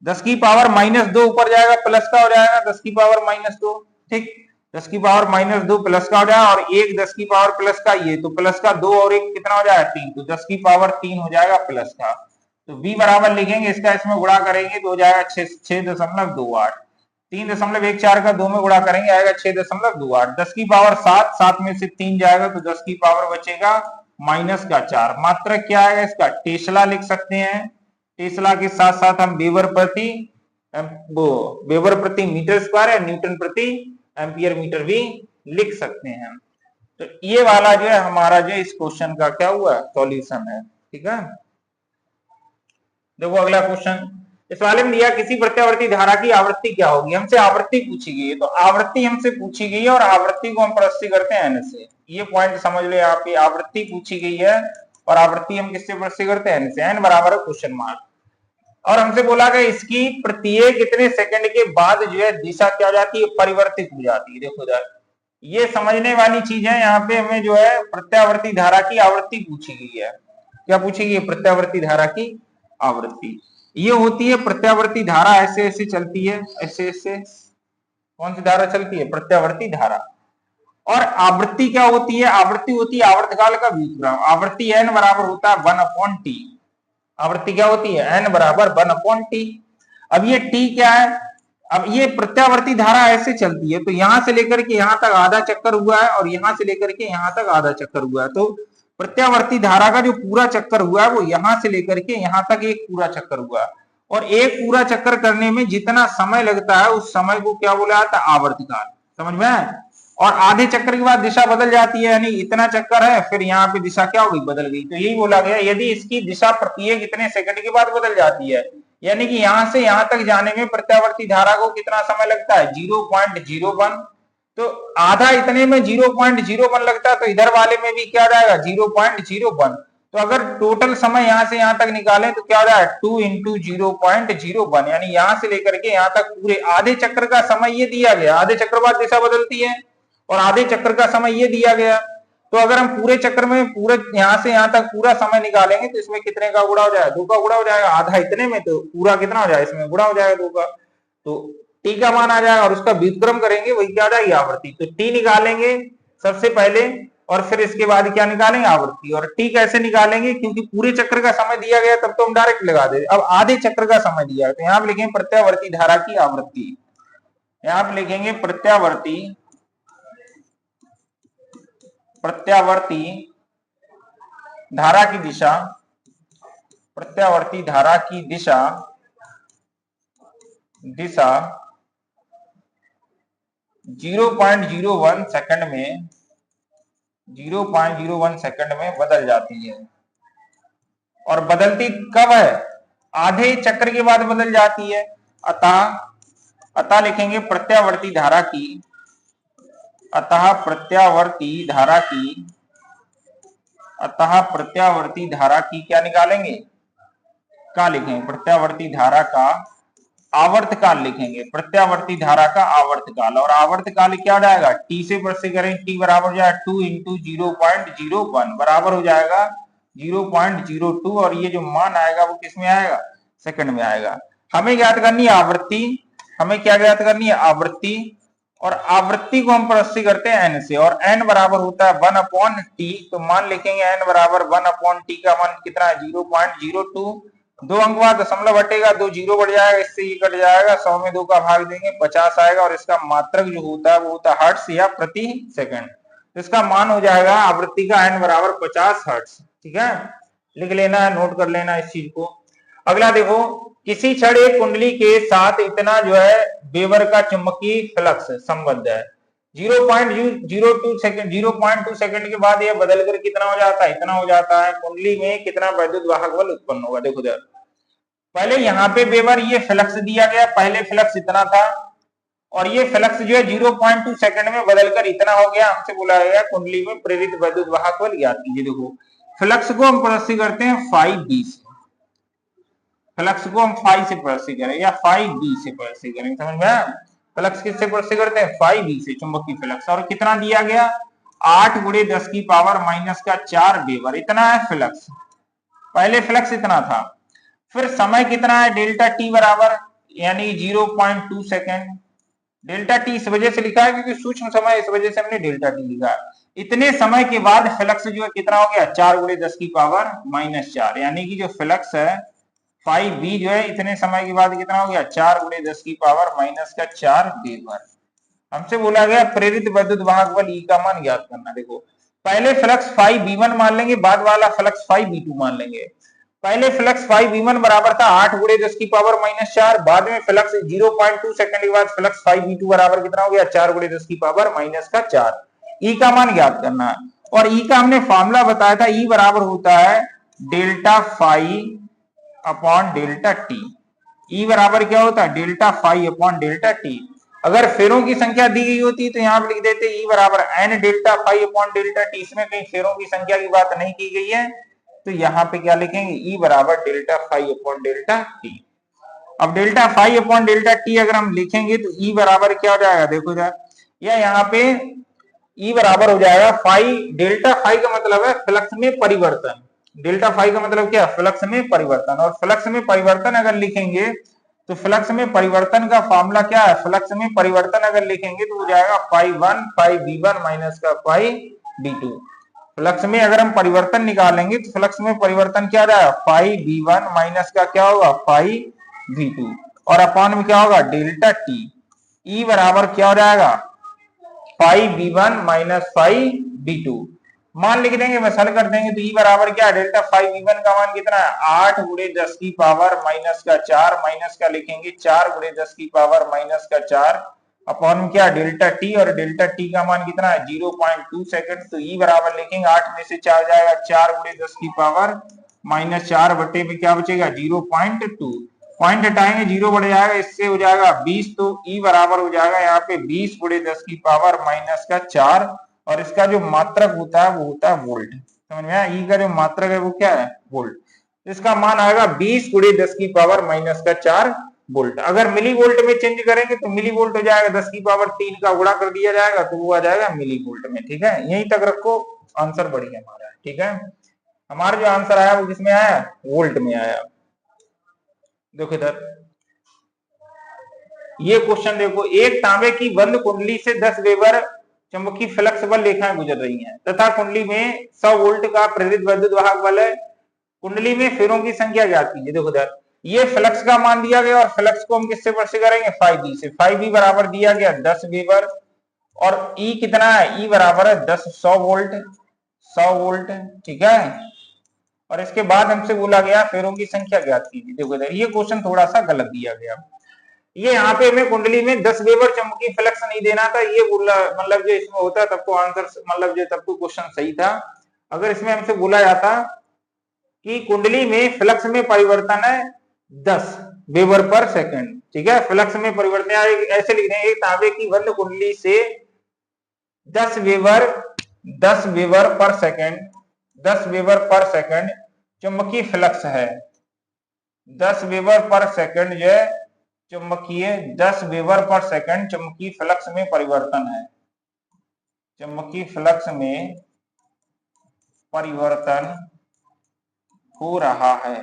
10 की पावर -2 ऊपर जाएगा प्लस का हो जाएगा 10 की पावर -2, ठीक। 10 की पावर -2 प्लस का हो जाएगा, और 1 10 की पावर प्लस का, ये तो प्लस का 2 और 1 कितना हो जाएगा 3, तो 10 की पावर 3 हो जाएगा प्लस का। तो b बराबर लिखेंगे, इसका इसमें गुणा करेंगे तो हो जाएगा 6.28, 3.14 का 2 में गुणा करेंगे आएगा 6.28। 10 की पावर 7, 7 में से 3 जाएगा तो 10 की पावर बचेगा -4। मात्रक क्या आएगा इसका, टेस्ला लिख सकते हैं। टेस्ला के साथ साथ हम वेबर प्रति मीटर स्क्वायर या न्यूटन प्रति एम्पियर मीटर भी लिख सकते हैं। तो ये वाला जो है हमारा जो इस क्वेश्चन का क्या हुआ सॉल्यूशन है, ठीक है। देखो अगला क्वेश्चन, इस वाले में दिया किसी प्रत्यावर्ती धारा की आवृत्ति क्या होगी। हमसे आवृत्ति पूछी गई है, तो आवृत्ति हमसे पूछी गई है और आवृत्ति को हम प्रस्तुत करते हैं n से। ये पॉइंट समझ लो, यहाँ पे आवृत्ति पूछी गई है और आवृत्ति हम किससे प्रस्तुत करते हैं, n से। n बराबर है क्वेश्चन मार्क, और हमसे बोला गया इसकी प्रत्येक कितने सेकंड के बाद जो है दिशा क्या हो जाती है, परिवर्तित हो जाती है। देखो इधर ये समझने वाली चीज है, यहाँ पे हमें जो है प्रत्यावर्ती धारा की आवृत्ति पूछी गई है। क्या पूछी गई है, प्रत्यावर्ती धारा की आवृत्ति। ये होती है प्रत्यावर्ती धारा, ऐसे ऐसे चलती है, ऐसे ऐसे कौन सी धारा चलती है, प्रत्यावर्ती धारा। और आवृत्ति क्या होती है, आवृत्ति होती है आवर्तकाल का व्युत्क्रम। आवृत्ति n बराबर होता है 1/t। आवृत्ति क्या होती है, n बराबर 1/t। अब ये t क्या है, अब ये प्रत्यावर्ती धारा ऐसे चलती है, तो यहां से लेकर के यहां तक आधा चक्कर हुआ है और यहां से लेकर के यहां तक आधा चक्कर हुआ है। तो प्रत्यावर्ती धारा का जो पूरा चक्कर हुआ है वो यहां से लेकर के यहां तक एक पूरा चक्कर हुआ है, और एक पूरा चक्कर करने में जितना समय लगता है उस समय को क्या बोला जाता है, आवर्तकाल। समझ में आया। और आधे चक्कर के बाद दिशा बदल जाती है, यानी इतना चक्कर है फिर यहाँ पे दिशा क्या हो गई, बदल गई। तो यही बोला गया यदि इसकी दिशा प्रत्येक इतने सेकंड के बाद बदल जाती है, यानी कि यहां से यहां तक जाने में प्रत्यावर्ती धारा को कितना समय लगता है, 0.01। तो आधा इतने में 0.01 लगता है, तो इधर वाले में भी क्या जाएगा 0.01। तो अगर टोटल समय यहां से यहां तक निकालें तो क्या हो जाएगा 2 इंटू 0.01, यानी यहां से लेकर के यहां तक पूरे आधे चक्कर का समय ये दिया गया। आधे चक्कर बाद दिशा बदलती है और आधे चक्कर का समय ये दिया गया। तो अगर हम पूरे चक्कर में पूरे यहां से यहां तक पूरा समय निकालेंगे तो इसमें कितने का गुणा हो जाएगा, 2 का गुणा हो जाएगा। आधा इतने में तो पूरा कितना हो जाएगा, इसमें गुणा हो जाएगा 2 का, तो टी का मान आ जाएगा और उसका व्युत्क्रम करेंगे वही क्या आ जाएगी, आवृत्ति। तो टी निकालेंगे सबसे पहले और फिर इसके बाद क्या निकालेंगे, आवृत्ति। और टी कैसे निकालेंगे, क्योंकि पूरे चक्र का समय दिया गया तब तो हम डायरेक्ट लगा दे। अब आधे चक्र का समय दिया है तो यहाँ पे लिखेंगे प्रत्यावर्ती धारा की आवृत्ति। यहाँ पे लिखेंगे प्रत्यावर्ती धारा की दिशा, प्रत्यावर्ती धारा की दिशा 0.01 सेकंड में 0.01 सेकंड में बदल जाती है। और बदलती कब है, आधे चक्र के बाद बदल जाती है। अतः लिखेंगे प्रत्यावर्ती धारा की, अतः प्रत्यावर्ती धारा की क्या निकालेंगे, क्या लिखेंगे, प्रत्यावर्ती धारा का आवर्तकाल लिखेंगे, प्रत्यावर्ती धारा का आवर्तकाल। और आवर्तकाल क्या हो जाएगा, टी से प्रश्न करें, टी बराबर हो जाएगा 2 इंटू 0.01 बराबर हो जाएगा 0.02, और ये जो मान आएगा वो किस में आएगा, सेकंड में आएगा। हमें ज्ञात करनी है आवृत्ति, हमें क्या ज्ञात करनी है, आवृत्ति। और आवृत्ति को हम प्रश्न करते हैं एन से, और एन बराबर होता है 1/t, तो मान लिखेंगे एन बराबर 1/t का मान कितना है 0.02। 2 अंक बाद दशमलव हटेगा, 2 जीरो बढ़ जाएगा, इससे ये कट जाएगा, 100 में 2 का भाग देंगे 50 आएगा, और इसका मात्रक जो होता है वो होता है हर्ट्ज या प्रति सेकंड। तो इसका मान हो जाएगा आवृत्ति का एन बराबर 50 हर्ट्ज। ठीक है, लिख लेना है, नोट कर लेना इस चीज को। अगला देखो, किसी क्षण एक कुंडली के साथ इतना जो है वेबर का चुंबकीय फ्लक्स संबद्ध है, 0.02 सेकंड के बाद यह बदलकर कितना हो जाता है, इतना हो जाता है। कुंडली में कितना वैद्युत वाहक बल उत्पन्न होगा, देखो इधर पहले यहाँ पे वेबर ये फ्लक्स दिया गया, पहले फ्लक्स इतना था, और ये फ्लक्स जो है 0.2 सेकंड में बदलकर इतना हो गया। हमसे बोला गया कुंडली में प्रेरित वैद्युत वाहक बल ज्ञात कीजिए। देखो फ्लक्स को हम प्रदर्शित करते हैं 5b से, फ्लक्स को हम फाई से प्रदर्शित करें या 5b से प्रदर्शित करें, समझ में आया। फ्लक्स किससे प्रदर्शित करते हैं, 5b से, चुंबकीय फ्लक्स। और कितना दिया गया, 8 × 10⁻⁻⁴ वेबर, इतना है फ्लक्स। पहले फ्लक्स इतना था, फिर समय कितना है, डेल्टा टी बराबर यानी 0.2 सेकेंड। डेल्टा टी इस वजह से लिखा है क्योंकि सूक्ष्म समय, इस वजह से हमने डेल्टा टी लिखा। इतने समय के बाद फ्लक्स जो है कितना हो गया, 4 × 10⁻⁴, यानी कि जो फ्लक्स है 5b जो है इतने समय के बाद कितना हो गया, 4 × 10⁻⁻⁴ वेबर। हमसे बोला गया प्रेरित वैद्युत वाहक बल ई का मान ज्ञात करना। देखो पहले फ्लक्स 5b1 मान लेंगे, बाद वाला फ्लक्स 5b2 मान लेंगे। पहले फ्लक्स 5b1 बराबर था 8 × 10⁻⁴, बाद में फ्लक्स 0.2 सेकंड के बाद फ्लक्स 5b2 बराबर कितना हो गया, 4 × 10⁻⁻⁴। ई का मान ज्ञात करना है, और ई का हमने फॉर्मूला बताया था, ई बराबर होता है delta phi upon delta T. E बराबर क्या होता है, delta phi upon delta T. अगर फेरों की संख्या दी गई होती तो यहां पर लिख देते ई बराबर N delta phi upon delta t. इसमें कहीं फेरों की संख्या की बात नहीं की गई है, तो यहाँ पे क्या लिखेंगे, ई बराबर delta phi upon delta T. अब delta phi upon delta T अगर हम लिखेंगे तो ई बराबर क्या हो जाएगा, देखो इधर, या यहाँ पे ई बराबर हो जाएगा फाई। डेल्टा फाई का मतलब है फ्लक्स में परिवर्तन, डेल्टा फाई का मतलब क्या, फ्लक्स में परिवर्तन। और फ्लक्स में परिवर्तन अगर लिखेंगे तो फ्लक्स में परिवर्तन का फॉर्मूला क्या है, फ्लक्स में परिवर्तन अगर लिखेंगे तो हो जाएगा φ1 φb1 माइनस का φb2। फ्लक्स में अगर हम परिवर्तन निकालेंगे तो फ्लक्स में परिवर्तन क्या रहेगा, φb1 माइनस का क्या होगा, φb2, और अपॉन में क्या होगा, डेल्टा टी। ई बराबर क्या हो जाएगा, φb1 माइनस φb2। मान लिख देंगे, बस हल कर देंगे तो ई बराबर क्या है, डेल्टा फाई v1 का मान कितना है, 8 × 10⁻⁻⁴ माइनस का लिखेंगे 4 × 10⁻⁻⁴, अपॉन में क्या, डेल्टा टी, और डेल्टा टी का मान कितना है 0.2 सेकंड। तो ई बराबर लिखेंगे 8 में से 4 जाएगा, 4 × 10⁻⁻⁴ बटे में क्या बचेगा 0.2, पॉइंट हटाएंगे 0 बढ़ जाएगा, इससे हो जाएगा 20। तो ई बराबर हो जाएगा यहाँ पे 20 × 10⁻⁻⁴, और इसका जो मात्रक होता है वो होता है वोल्ट। समझ में आया, ई का जो मात्रक है वो क्या है, वोल्ट। इसका मान आएगा 20 × 10⁻⁻⁴ वोल्ट। अगर मिली वोल्ट में चेंज करेंगे तो मिली वोल्ट हो जाएगा, 10⁻³ का गुणा कर दिया जाएगा तो वो आ जाएगा मिली वोल्ट में। ठीक है, यहीं तक रखो, आंसर बढ़िया हमारा। ठीक है, हमारा जो आंसर आया वो किसमें आया, वोल्ट में आया। देखो इधर ये क्वेश्चन देखो, एक तांबे की बंद कुंडली से 10 वेबर चुंबकीय फ्लक्स बल रेखाएं गुजर रही हैं तथा कुंडली में 100 वोल्ट का प्रेरित वैद्युत वाहक बल है। कुंडली में फेरों की संख्या ज्ञात कीजिए। देखो इधर ये फ्लक्स का मान दिया गया, और फ्लक्स को हम किससे प्रश्न करेंगे, 5b से। 5b बराबर दिया गया 10 वेबर, और ई कितना है, ई बराबर है 10 100 वोल्ट, 100 वोल्ट। ठीक है, और इसके बाद हमसे बोला गया फेरों की संख्या ज्ञात कीजिए। देखो इधर ये क्वेश्चन थोड़ा सा गलत दिया गया, ये यहाँ पे हमें कुंडली में 10 वेबर चुंबकीय फ्लक्स नहीं देना था, ये बोला मतलब जो इसमें होता तब तो आंसर मतलब जो तब तो क्वेश्चन सही था। अगर इसमें हमसे बोला जाता कि कुंडली में फ्लक्स में परिवर्तन है 10 वेबर पर सेकंड, ठीक है, फ्लक्स में परिवर्तन ऐसे लिख देंगे, तांबे की बंद कुंडली से 10 वेबर पर सेकंड, 10 वेबर पर सेकंड चुंबकीय फ्लक्स है, 10 वेबर पर सेकंड जो है चुंबकीय 10 वेबर पर सेकंड चुंबकीय फ्लक्स में परिवर्तन है। चुंबकीय फ्लक्स में परिवर्तन हो रहा है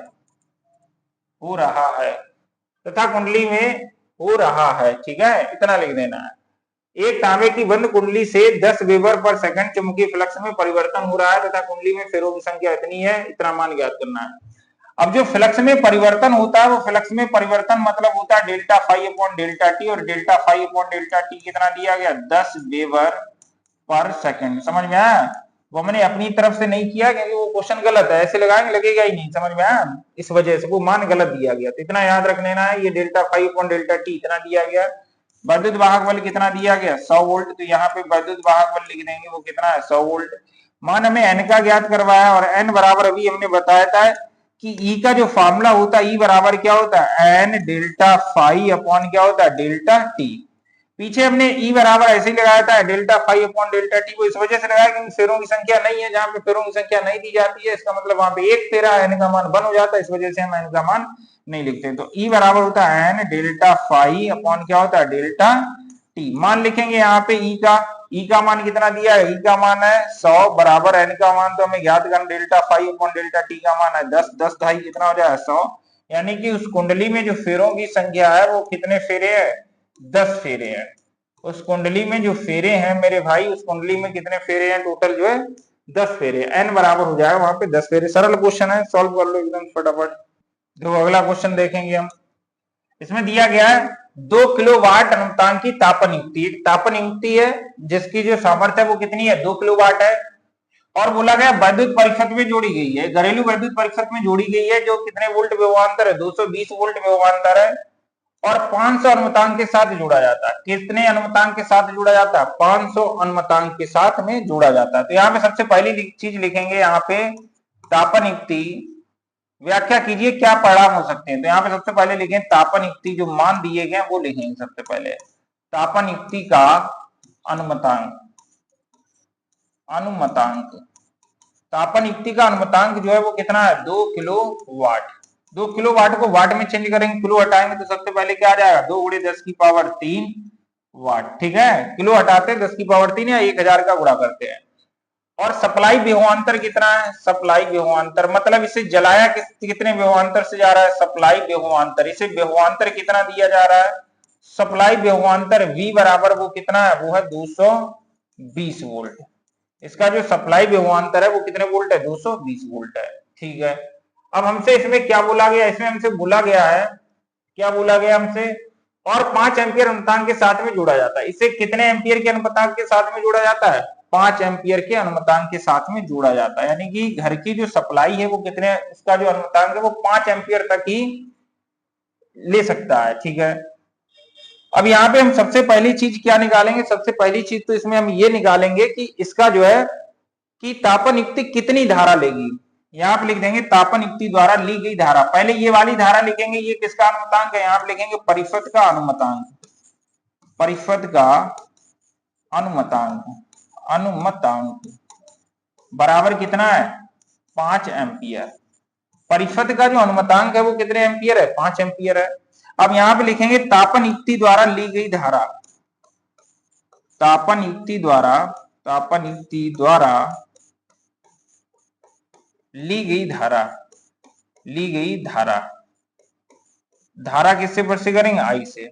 तथा कुंडली में हो रहा है। ठीक है, इतना लिख देना है। एक तांबे की बंद कुंडली से 10 वेबर पर सेकंड चुंबकीय फ्लक्स में परिवर्तन हो रहा है तथा कुंडली में फेरों की संख्या इतनी है, इतना मान ज्ञात करना है। अब जो फ्लक्स में परिवर्तन होता है वो फ्लक्स में परिवर्तन मतलब होता है delta phi upon delta T, और delta phi upon delta T कितना दिया गया 10 वेबर पर सेकंड। समझ में आया? वो मैंने अपनी तरफ से नहीं किया क्योंकि वो क्वेश्चन गलत है, ऐसे लगाएंगे लगेगा ही नहीं। समझ में आया? इस वजह से वो मान गलत दिया गया, तो इतना याद रख लेना है। ये delta phi upon delta t इतना दिया गया। वैद्युत वाहक बल कितना दिया गया 100 वोल्ट, तो यहाँ पे वैद्युत वाहक बल लिख देंगे, वो कितना है 100 वोल्ट। मान हमें एन का ज्ञात करवाया और एन बराबर अभी हमने बताया था कि ई का जो फॉर्मूला होता है ई बराबर क्या होता है एन डेल्टा फाई अपॉन क्या होता है डेल्टा टी। पीछे हमने ई बराबर ऐसे ही लगाया था delta phi upon delta t को इस वजह से लगाया क्योंकि फेरों की संख्या नहीं है, जहां पे फेरों की संख्या नहीं दी जाती है इसका मतलब वहां पे एक फेरा एन का मान 1 हो जाता है, इस वजह से हम एन का मान नहीं लिखते। तो ई बराबर होता है एन डेल्टा फाई अपॉन क्या होता है डेल्टा टी। मान लिखेंगे यहाँ पे ई का मान कितना दिया है, ई का मान है 100 बराबर एन का मान तो हमें ज्ञात करना delta phi upon delta t का मान है 10, 10 ढाई कितना हो जाएगा 100, यानी कि उस कुंडली में जो फेरों की संख्या है वो कितने फेरे है 10 फेरे हैं। उस कुंडली में जो फेरे हैं मेरे भाई, उस कुंडली में कितने फेरे हैं टोटल जो है 10 फेरे। एन बराबर हो जाएगा वहां पे 10 फेरे। सरल क्वेश्चन है, सॉल्व कर लो एकदम फटाफट। देखो अगला क्वेश्चन देखेंगे हम। इसमें दिया गया है 2 किलोवाट अनुपातांक की तापन युक्ति। एक तापन युक्ति है जिसकी जो सामर्थ्य है वो कितनी है 2 किलोवाट है, और बोला गया वैद्युत परिपथ में जोड़ी गई है, घरेलू वैद्युत परिपथ में जोड़ी गई है जो कितने वोल्ट विभवांतर है 220 वोल्ट विभवांतर है, और 500 अनुमतांक के साथ जोड़ा जाता है। कितने अनुमतांक के साथ जोड़ा जाता है 500 अनुमतांक के साथ में जोड़ा जाता है। तो यहाँ पे सबसे पहली चीज लिखेंगे यहाँ पे तापन युक्ति, व्याख्या कीजिए क्या परिणाम हो सकते हैं। तो यहाँ पे सबसे पहले लिखें तापन युक्ति, जो मान दिए गए वो लिखेंगे सबसे पहले। तापन युक्ति का अनुमतांक, तापन युक्ति का अनुमतांक जो है वो कितना है 2 किलोवाट। 2 किलोवाट को वाट में चेंज करेंगे, किलो हटाएंगे तो सबसे पहले क्या आ जाएगा 2 × 10⁻³ वाट। ठीक है, किलो हटाते 10⁻³ या 1000 का गुणा करते हैं। और सप्लाई विभवांतर कितना है, सप्लाई विभवांतर मतलब इसे जलाया कितने विभवांतर से जा रहा है सप्लाई विभवांतर, इसे विभवांतर कितना दिया जा रहा है सप्लाई विभवांतर V बराबर वो कितना है वो है 220 वोल्ट। इसका जो सप्लाई विभवांतर है वो कितने वोल्ट है 220 वोल्ट है। ठीक है, अब हमसे इसमें क्या बोला गया, इसमें हमसे बोला गया है, क्या बोला गया हमसे, और 5 एम्पियर अनुपातांक के साथ में जोड़ा जाता है। इसे कितने एम्पियर के अनुपातांक के साथ में जोड़ा जाता है 5 एम्पियर के अनुपातांक के साथ में जोड़ा जाता है, यानी कि घर की जो सप्लाई है वो कितने, उसका जो अनुपातांक है वो 5 एम्पियर तक ही ले सकता है। ठीक है, अब यहाँ पे हम सबसे पहली चीज क्या निकालेंगे, सबसे पहली चीज तो इसमें हम ये निकालेंगे कि इसका जो है कि तापन युक्ति कितनी धारा लेगी। यहाँ पे लिख देंगे तापन युक्ति द्वारा ली गई धारा। पहले ये वाली धारा लिखेंगे, ये किसका अनुमतांक है, यहाँ पे लिखेंगे परिपथ का अनुमतांक, परिपथ का अनुमतांक बराबर कितना है 5 एम्पियर। परिपथ का जो अनुमतांक है वो कितने एम्पियर है 5 एम्पियर है। अब यहाँ पे लिखेंगे तापन युक्ति द्वारा ली गई धारा, तापन युक्ति द्वारा ली गई धारा, धारा किससे प्रश्न करेंगे I से।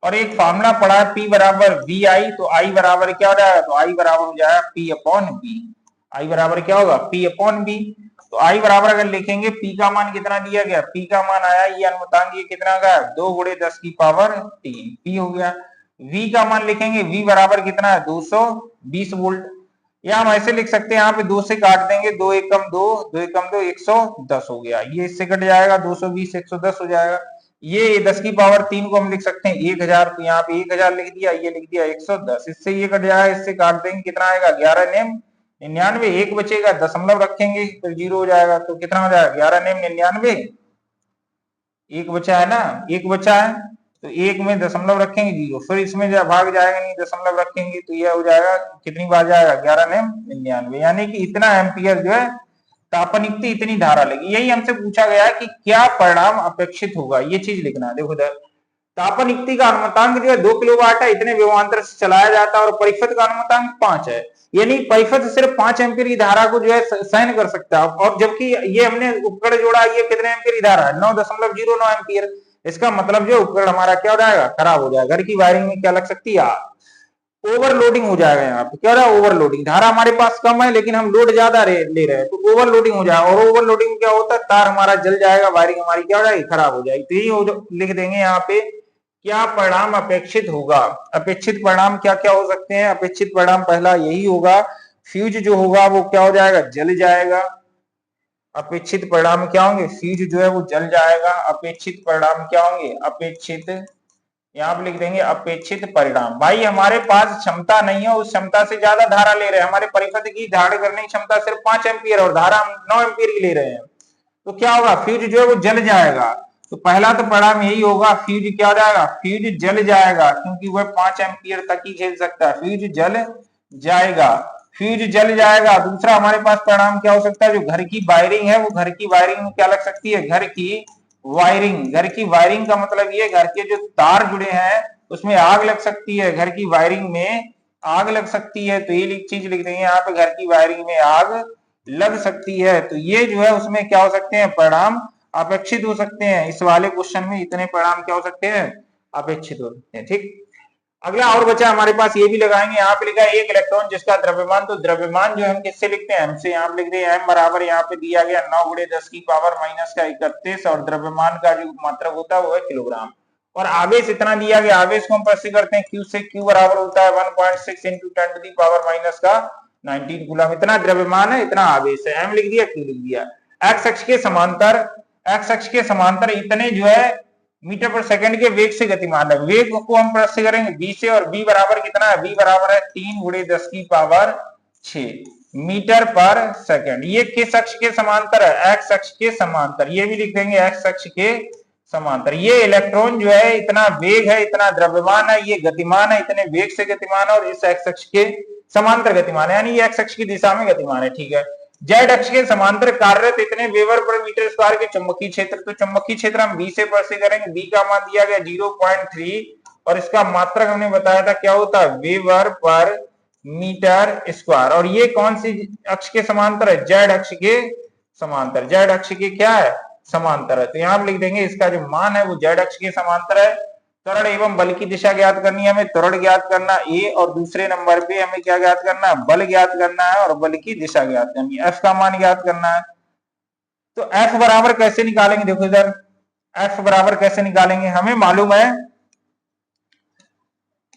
और एक फार्मूला पड़ा है P बराबर VI, तो I बराबर क्या हो जाएगा, तो I बराबर हो जाएगा P/V। I बराबर क्या होगा P/V। तो I बराबर अगर लिखेंगे P का मान कितना दिया गया, P का मान आया ये अनुपातांक ये कितना का 2 × 10⁻³ P हो गया। V का मान लिखेंगे V बराबर कितना है 220 वोल्ट, या हम ऐसे लिख सकते हैं यहाँ पे 2 से काट देंगे, 2 एकम 2, 2 एकम 2 110 हो गया, ये इससे कट जाएगा 220 110 हो जाएगा। ये 10⁻³ को हम लिख सकते हैं 1000, तो यहाँ पे 1000 लिख दिया, ये लिख दिया 110, इससे ये कट जाएगा, इससे काट देंगे कितना आएगा 11×99, एक बचेगा दशमलव रखेंगे तो 0 हो जाएगा, तो कितना हो जाएगा 11×99, एक बचा है ना, एक बचा है तो एक में दशमलव रखेंगे 0, फिर इसमें भाग जाएगा नहीं दशमलव रखेंगे तो यह हो जाएगा कितनी बार जाएगा 11×99, यानी कि इतना एम्पियर जो है तापन युक्ति इतनी धारा लेगी। यही हमसे पूछा गया है कि क्या परिणाम अपेक्षित होगा, ये चीज लिखना है। देखो इधर तापन युक्ति का अनुमतांक जो है 2 किलोवाट है, इतने विभवांतर से चलाया जाता है, और परिपथ का अनुमतांक 5 है, यानी परिपथ सिर्फ 5 एम्पीयर की धारा को जो है सहन कर सकता है, और जबकि ये हमने उपकरण जोड़ा, ये कितने एम्पीयर की धारा है, 9.09 एम्पीयर। इसका मतलब जो उपकरण हमारा क्या हो जाएगा, खराब हो जाएगा। घर की वायरिंग में क्या लग सकती है, ओवरलोडिंग हो जाएगा। यहाँ पे क्या हो रहा है, ओवरलोडिंग। धारा हमारे पास कम है लेकिन हम लोड ज्यादा ले रहे हैं, तो ओवरलोडिंग हो जाएगा, और ओवरलोडिंग क्या होता है, तार हमारा जल जाएगा, वायरिंग हमारी क्या हो जाएगी, खराब हो जाएगी। तो यही लिख देंगे यहाँ पे, क्या परिणाम अपेक्षित होगा। अपेक्षित परिणाम क्या क्या हो सकते हैं, अपेक्षित परिणाम पहला यही होगा, फ्यूज जो होगा वो क्या हो जाएगा, जल जाएगा। अपेक्षित परिणाम क्या होंगे, फ्यूज जो है वो जल जाएगा। अपेक्षित परिणाम क्या होंगे, अपेक्षित, यहाँ पे लिख देंगे अपेक्षित परिणाम। भाई हमारे पास क्षमता नहीं है, उस क्षमता से ज्यादा धारा ले रहे हैं, हमारे परिपथ की धारण करने की क्षमता सिर्फ 5 एम्पीयर और धारा हम 9 एम्पीयर की ले रहे हैं, तो क्या होगा, फ्यूज जो है वो जल जाएगा। तो पहला तो परिणाम यही होगा, फ्यूज क्या हो जाएगा, फ्यूज जल जाएगा, क्योंकि वह 5 एम्पीयर तक ही झेल सकता है, फ्यूज जल जाएगा, फ्यूज जल जाएगा। दूसरा हमारे पास परिणाम क्या हो सकता है, जो घर की वायरिंग है वो घर की वायरिंग में क्या लग सकती है, घर की वायरिंग। घर की वायरिंग का मतलब ये, घर के जो तार जुड़े हैं उसमें आग लग सकती है, घर की वायरिंग में आग लग सकती है। तो ये चीज लिख देंगे यहाँ पे, घर की वायरिंग में आग लग सकती है। तो ये जो है उसमें क्या हो सकते हैं, परिणाम अपेक्षित हो सकते हैं। इस वाले क्वेश्चन में इतने परिणाम क्या हो सकते हैं, अपेक्षित हो सकते हैं। ठीक, अगला और बचा हमारे पास, ये भी लगाएंगे। यहाँ पे लिखा है एक इलेक्ट्रॉन जिसका द्रव्यमान, तो द्रव्यमान जो हम किससे लिखते हैं, हमसे। यहाँ पे लिख दे m बराबर, यहाँ पे दिया गया 9×10⁻⁻31, और द्रव्यमान का जो मात्रक होता है वो है किलोग्राम, और आवेश इतना दिया गया। आवेश को हम प्रश्न करते हैं Q से, Q बराबर होता है 1.6 × 10⁻⁻19 कूलम। इतना द्रव्यमान है, इतना आवेश है, m लिख दिया, Q लिख दिया। x अक्ष के समांतर, x अक्ष के समांतर इतने जो है मीटर पर सेकंड के वेग से गतिमान है। वेग को हम प्रश्न करेंगे b से, और b बराबर कितना है, b बराबर है 3×10⁻6 मीटर पर सेकंड। ये किस अक्ष के समांतर है, x अक्ष के समांतर। ये भी लिख देंगे x अक्ष के समांतर। ये इलेक्ट्रॉन जो है इतना वेग है, इतना द्रव्यमान है, ये गतिमान है, इतने वेग से गतिमान है, और इस x अक्ष के समांतर गतिमान है, यानी ये x अक्ष की दिशा में गतिमान है। ठीक है, जेड अक्ष के समांतर कार्यरत इतने वेबर पर मीटर स्क्वायर के चुंबकीय क्षेत्र। तो चुंबकीय क्षेत्र हम बी से प्रश्न करेंगे, बी का मान दिया गया 0.3, और इसका मात्रक हमने बताया था क्या होता है, वेबर पर मीटर स्क्वायर। और ये कौन सी अक्ष के समांतर है, जेड अक्ष के समांतर। जेड अक्ष के क्या है, समांतर है। तो यहाँ लिख देंगे इसका जो मान है वो जेड अक्ष के समांतर है। त्वरण एवं बल की दिशा ज्ञात करनी है हमें, त्वरण ज्ञात करना ए, और दूसरे नंबर पे हमें क्या ज्ञात करना है, बल ज्ञात करना है, और बल की दिशा ज्ञात करनी है, एफ का मान ज्ञात करना है। तो एफ बराबर कैसे निकालेंगे, देखो इधर एफ बराबर कैसे निकालेंगे, हमें मालूम है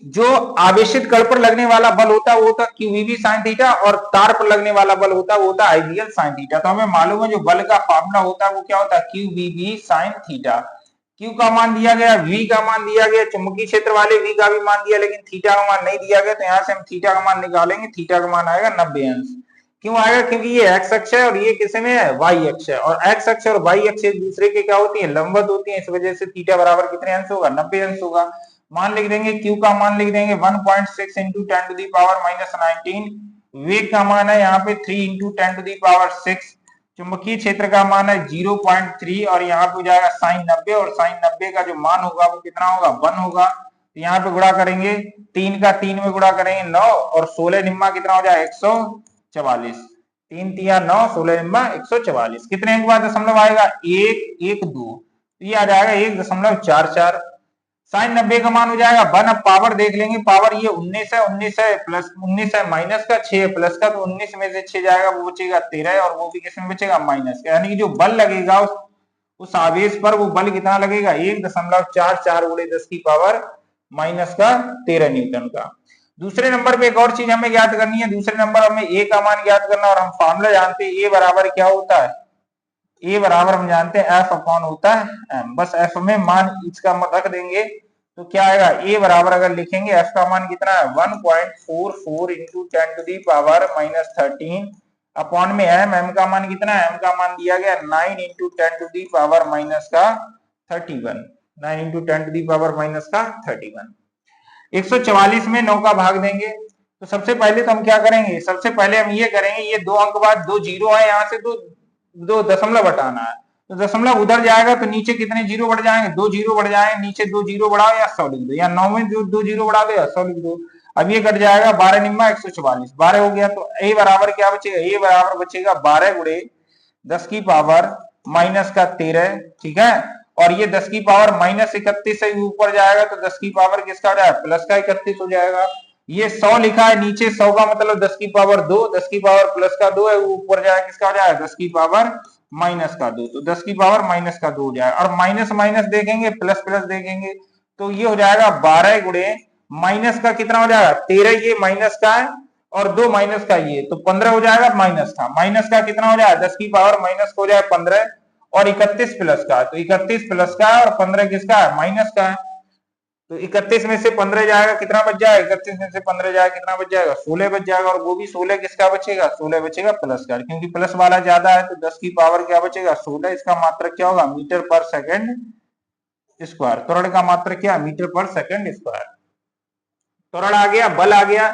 जो आवेशित कण पर लगने वाला बल होता है वो होता है QVB sin थीटा, और तार पर लगने वाला बल होता है वो होता है आइडियल sin थीटा। तो हमें मालूम है जो बल का फॉर्मूला होता है वो क्या होता है, QVB sin थीटा। Q का मान दिया गया, V का मान दिया गया, चुंबकीय क्षेत्र वाले V का भी मान दिया, लेकिन थीटा का मान नहीं दिया गया। तो यहाँ से हम थीटा का मान निकालेंगे, थीटा का मान आएगा 90 अंश। क्यों आएगा, क्योंकि ये x अक्ष है और ये किस में है, y अक्ष है, और x अक्ष और y अक्ष एक दूसरे के क्या होती है, लंबवत होती है। इस वजह से थीटा बराबर कितने अंश होगा, 90 अंश होगा। मान लिख देंगे, Q का मान लिख देंगे 1.6 × 10⁻⁻19। वेग का मान है यहाँ पे 3 × 10⁻6। चुंबकीय क्षेत्र का मान है 0.3, और यहाँ पे हो जाएगा sin 90, और sin 90 का जो मान होगा वो कितना होगा, 1 होगा। तो यहाँ पे गुणा करेंगे, 3 का 3 में गुणा करेंगे 9, और 16 निम्मा कितना हो जाएगा, 144। 3 3 9, 16 निम्मा 144। कितने के बाद दशमलव आएगा, 1 1 2, तो ये आ जाएगा 1.44। sin 90 का मान हो जाएगा 1। अब पावर देख लेंगे, पावर ये 19 है, 19 है प्लस 19 है माइनस का, 6 प्लस का, तो 19 में से 6 जाएगा वो बचेगा 13, और वो भी किसमें बचेगा, माइनस का। यानी कि जो बल लगेगा उस आवेश पर वो बल कितना लगेगा, 1.44 × 10⁻⁻13 न्यूटन का। दूसरे नंबर पे एक और चीज हमें ज्ञात करनी है, दूसरे नंबर हमें ए का मान ज्ञात करना, और हम फॉर्मूला जानते हैं, ए बराबर क्या होता है, ए बराबर हम जानते हैं एफ अपॉन होता है एम। बस एफ में मान इसका रख देंगे तो क्या आएगा, ए बराबर अगर लिखेंगे एफ का मान कितना है, 1.44 × 10⁻⁻13 अपॉन में एम। एम का मान कितना है, एम का मान दिया गया 9 × 10⁻31। 9 × 10⁻31। 144 में 9 का भाग देंगे। तो सबसे पहले तो हम क्या करेंगे, सबसे पहले हम ये करेंगे, ये 2 अंक बाद 2 जीरो है, यहाँ से दो दशमलव हटाना है। तो दशमलव उधर जाएगा तो नीचे कितने जीरो बढ़ जाएंगे, 2 जीरो बढ़ जाएंगे, नीचे 2 जीरो बढ़ाओ या 100 लिख दो, या 9 में जो 2 जीरो बढ़ा दो या 100 लिख दो। अब ये कट जाएगा 12 निम्मा 144, 12 हो गया, तो ए बराबर क्या बचेगा, ए बराबर बचेगा 12 गुणे 10 की पावर माइनस का 13, ठीक है। और ये 10 की पावर माइनस 31 से ऊपर जाएगा तो 10 की पावर किसका हो जाएगा, प्लस का 31 हो जाएगा। ये 100 लिखा है नीचे, 100 का मतलब 10 की पावर 2, 10 की पावर प्लस का 2 है, ऊपर जाएगा किसका हो जाएगा, 10 की पावर माइनस का 2, तो 10 की पावर माइनस का 2 हो जाएगा। और माइनस माइनस देखेंगे, प्लस प्लस देखेंगे, तो ये हो जाएगा 12 गुणे माइनस का कितना हो जाएगा 13, ये माइनस का है, और 2 माइनस का ये, तो 15 हो जाएगा, माइनस था, माइनस का कितना हो जाएगा 10 की पावर माइनस हो जाए 15, और 31 प्लस का, तो 31 प्लस का है और 15 किसका है, माइनस का है। तो 31 में से 15 जाएगा, कितना बच जाएगा, 31 में से 15 जाएगा, कितना बच जाएगा, 16 बच जाएगा, और वो भी 16 किसका बचेगा, 16 बचेगा प्लस का, क्योंकि प्लस वाला ज्यादा है तो 10 की पावर क्या बचेगा 16, इसका मात्रक क्या होगा, मीटर पर सेकंड स्क्वायर। त्वरण का मात्रक क्या, मीटर पर सेकंड स्क्वायर। त्वरण आ गया, बल आ गया,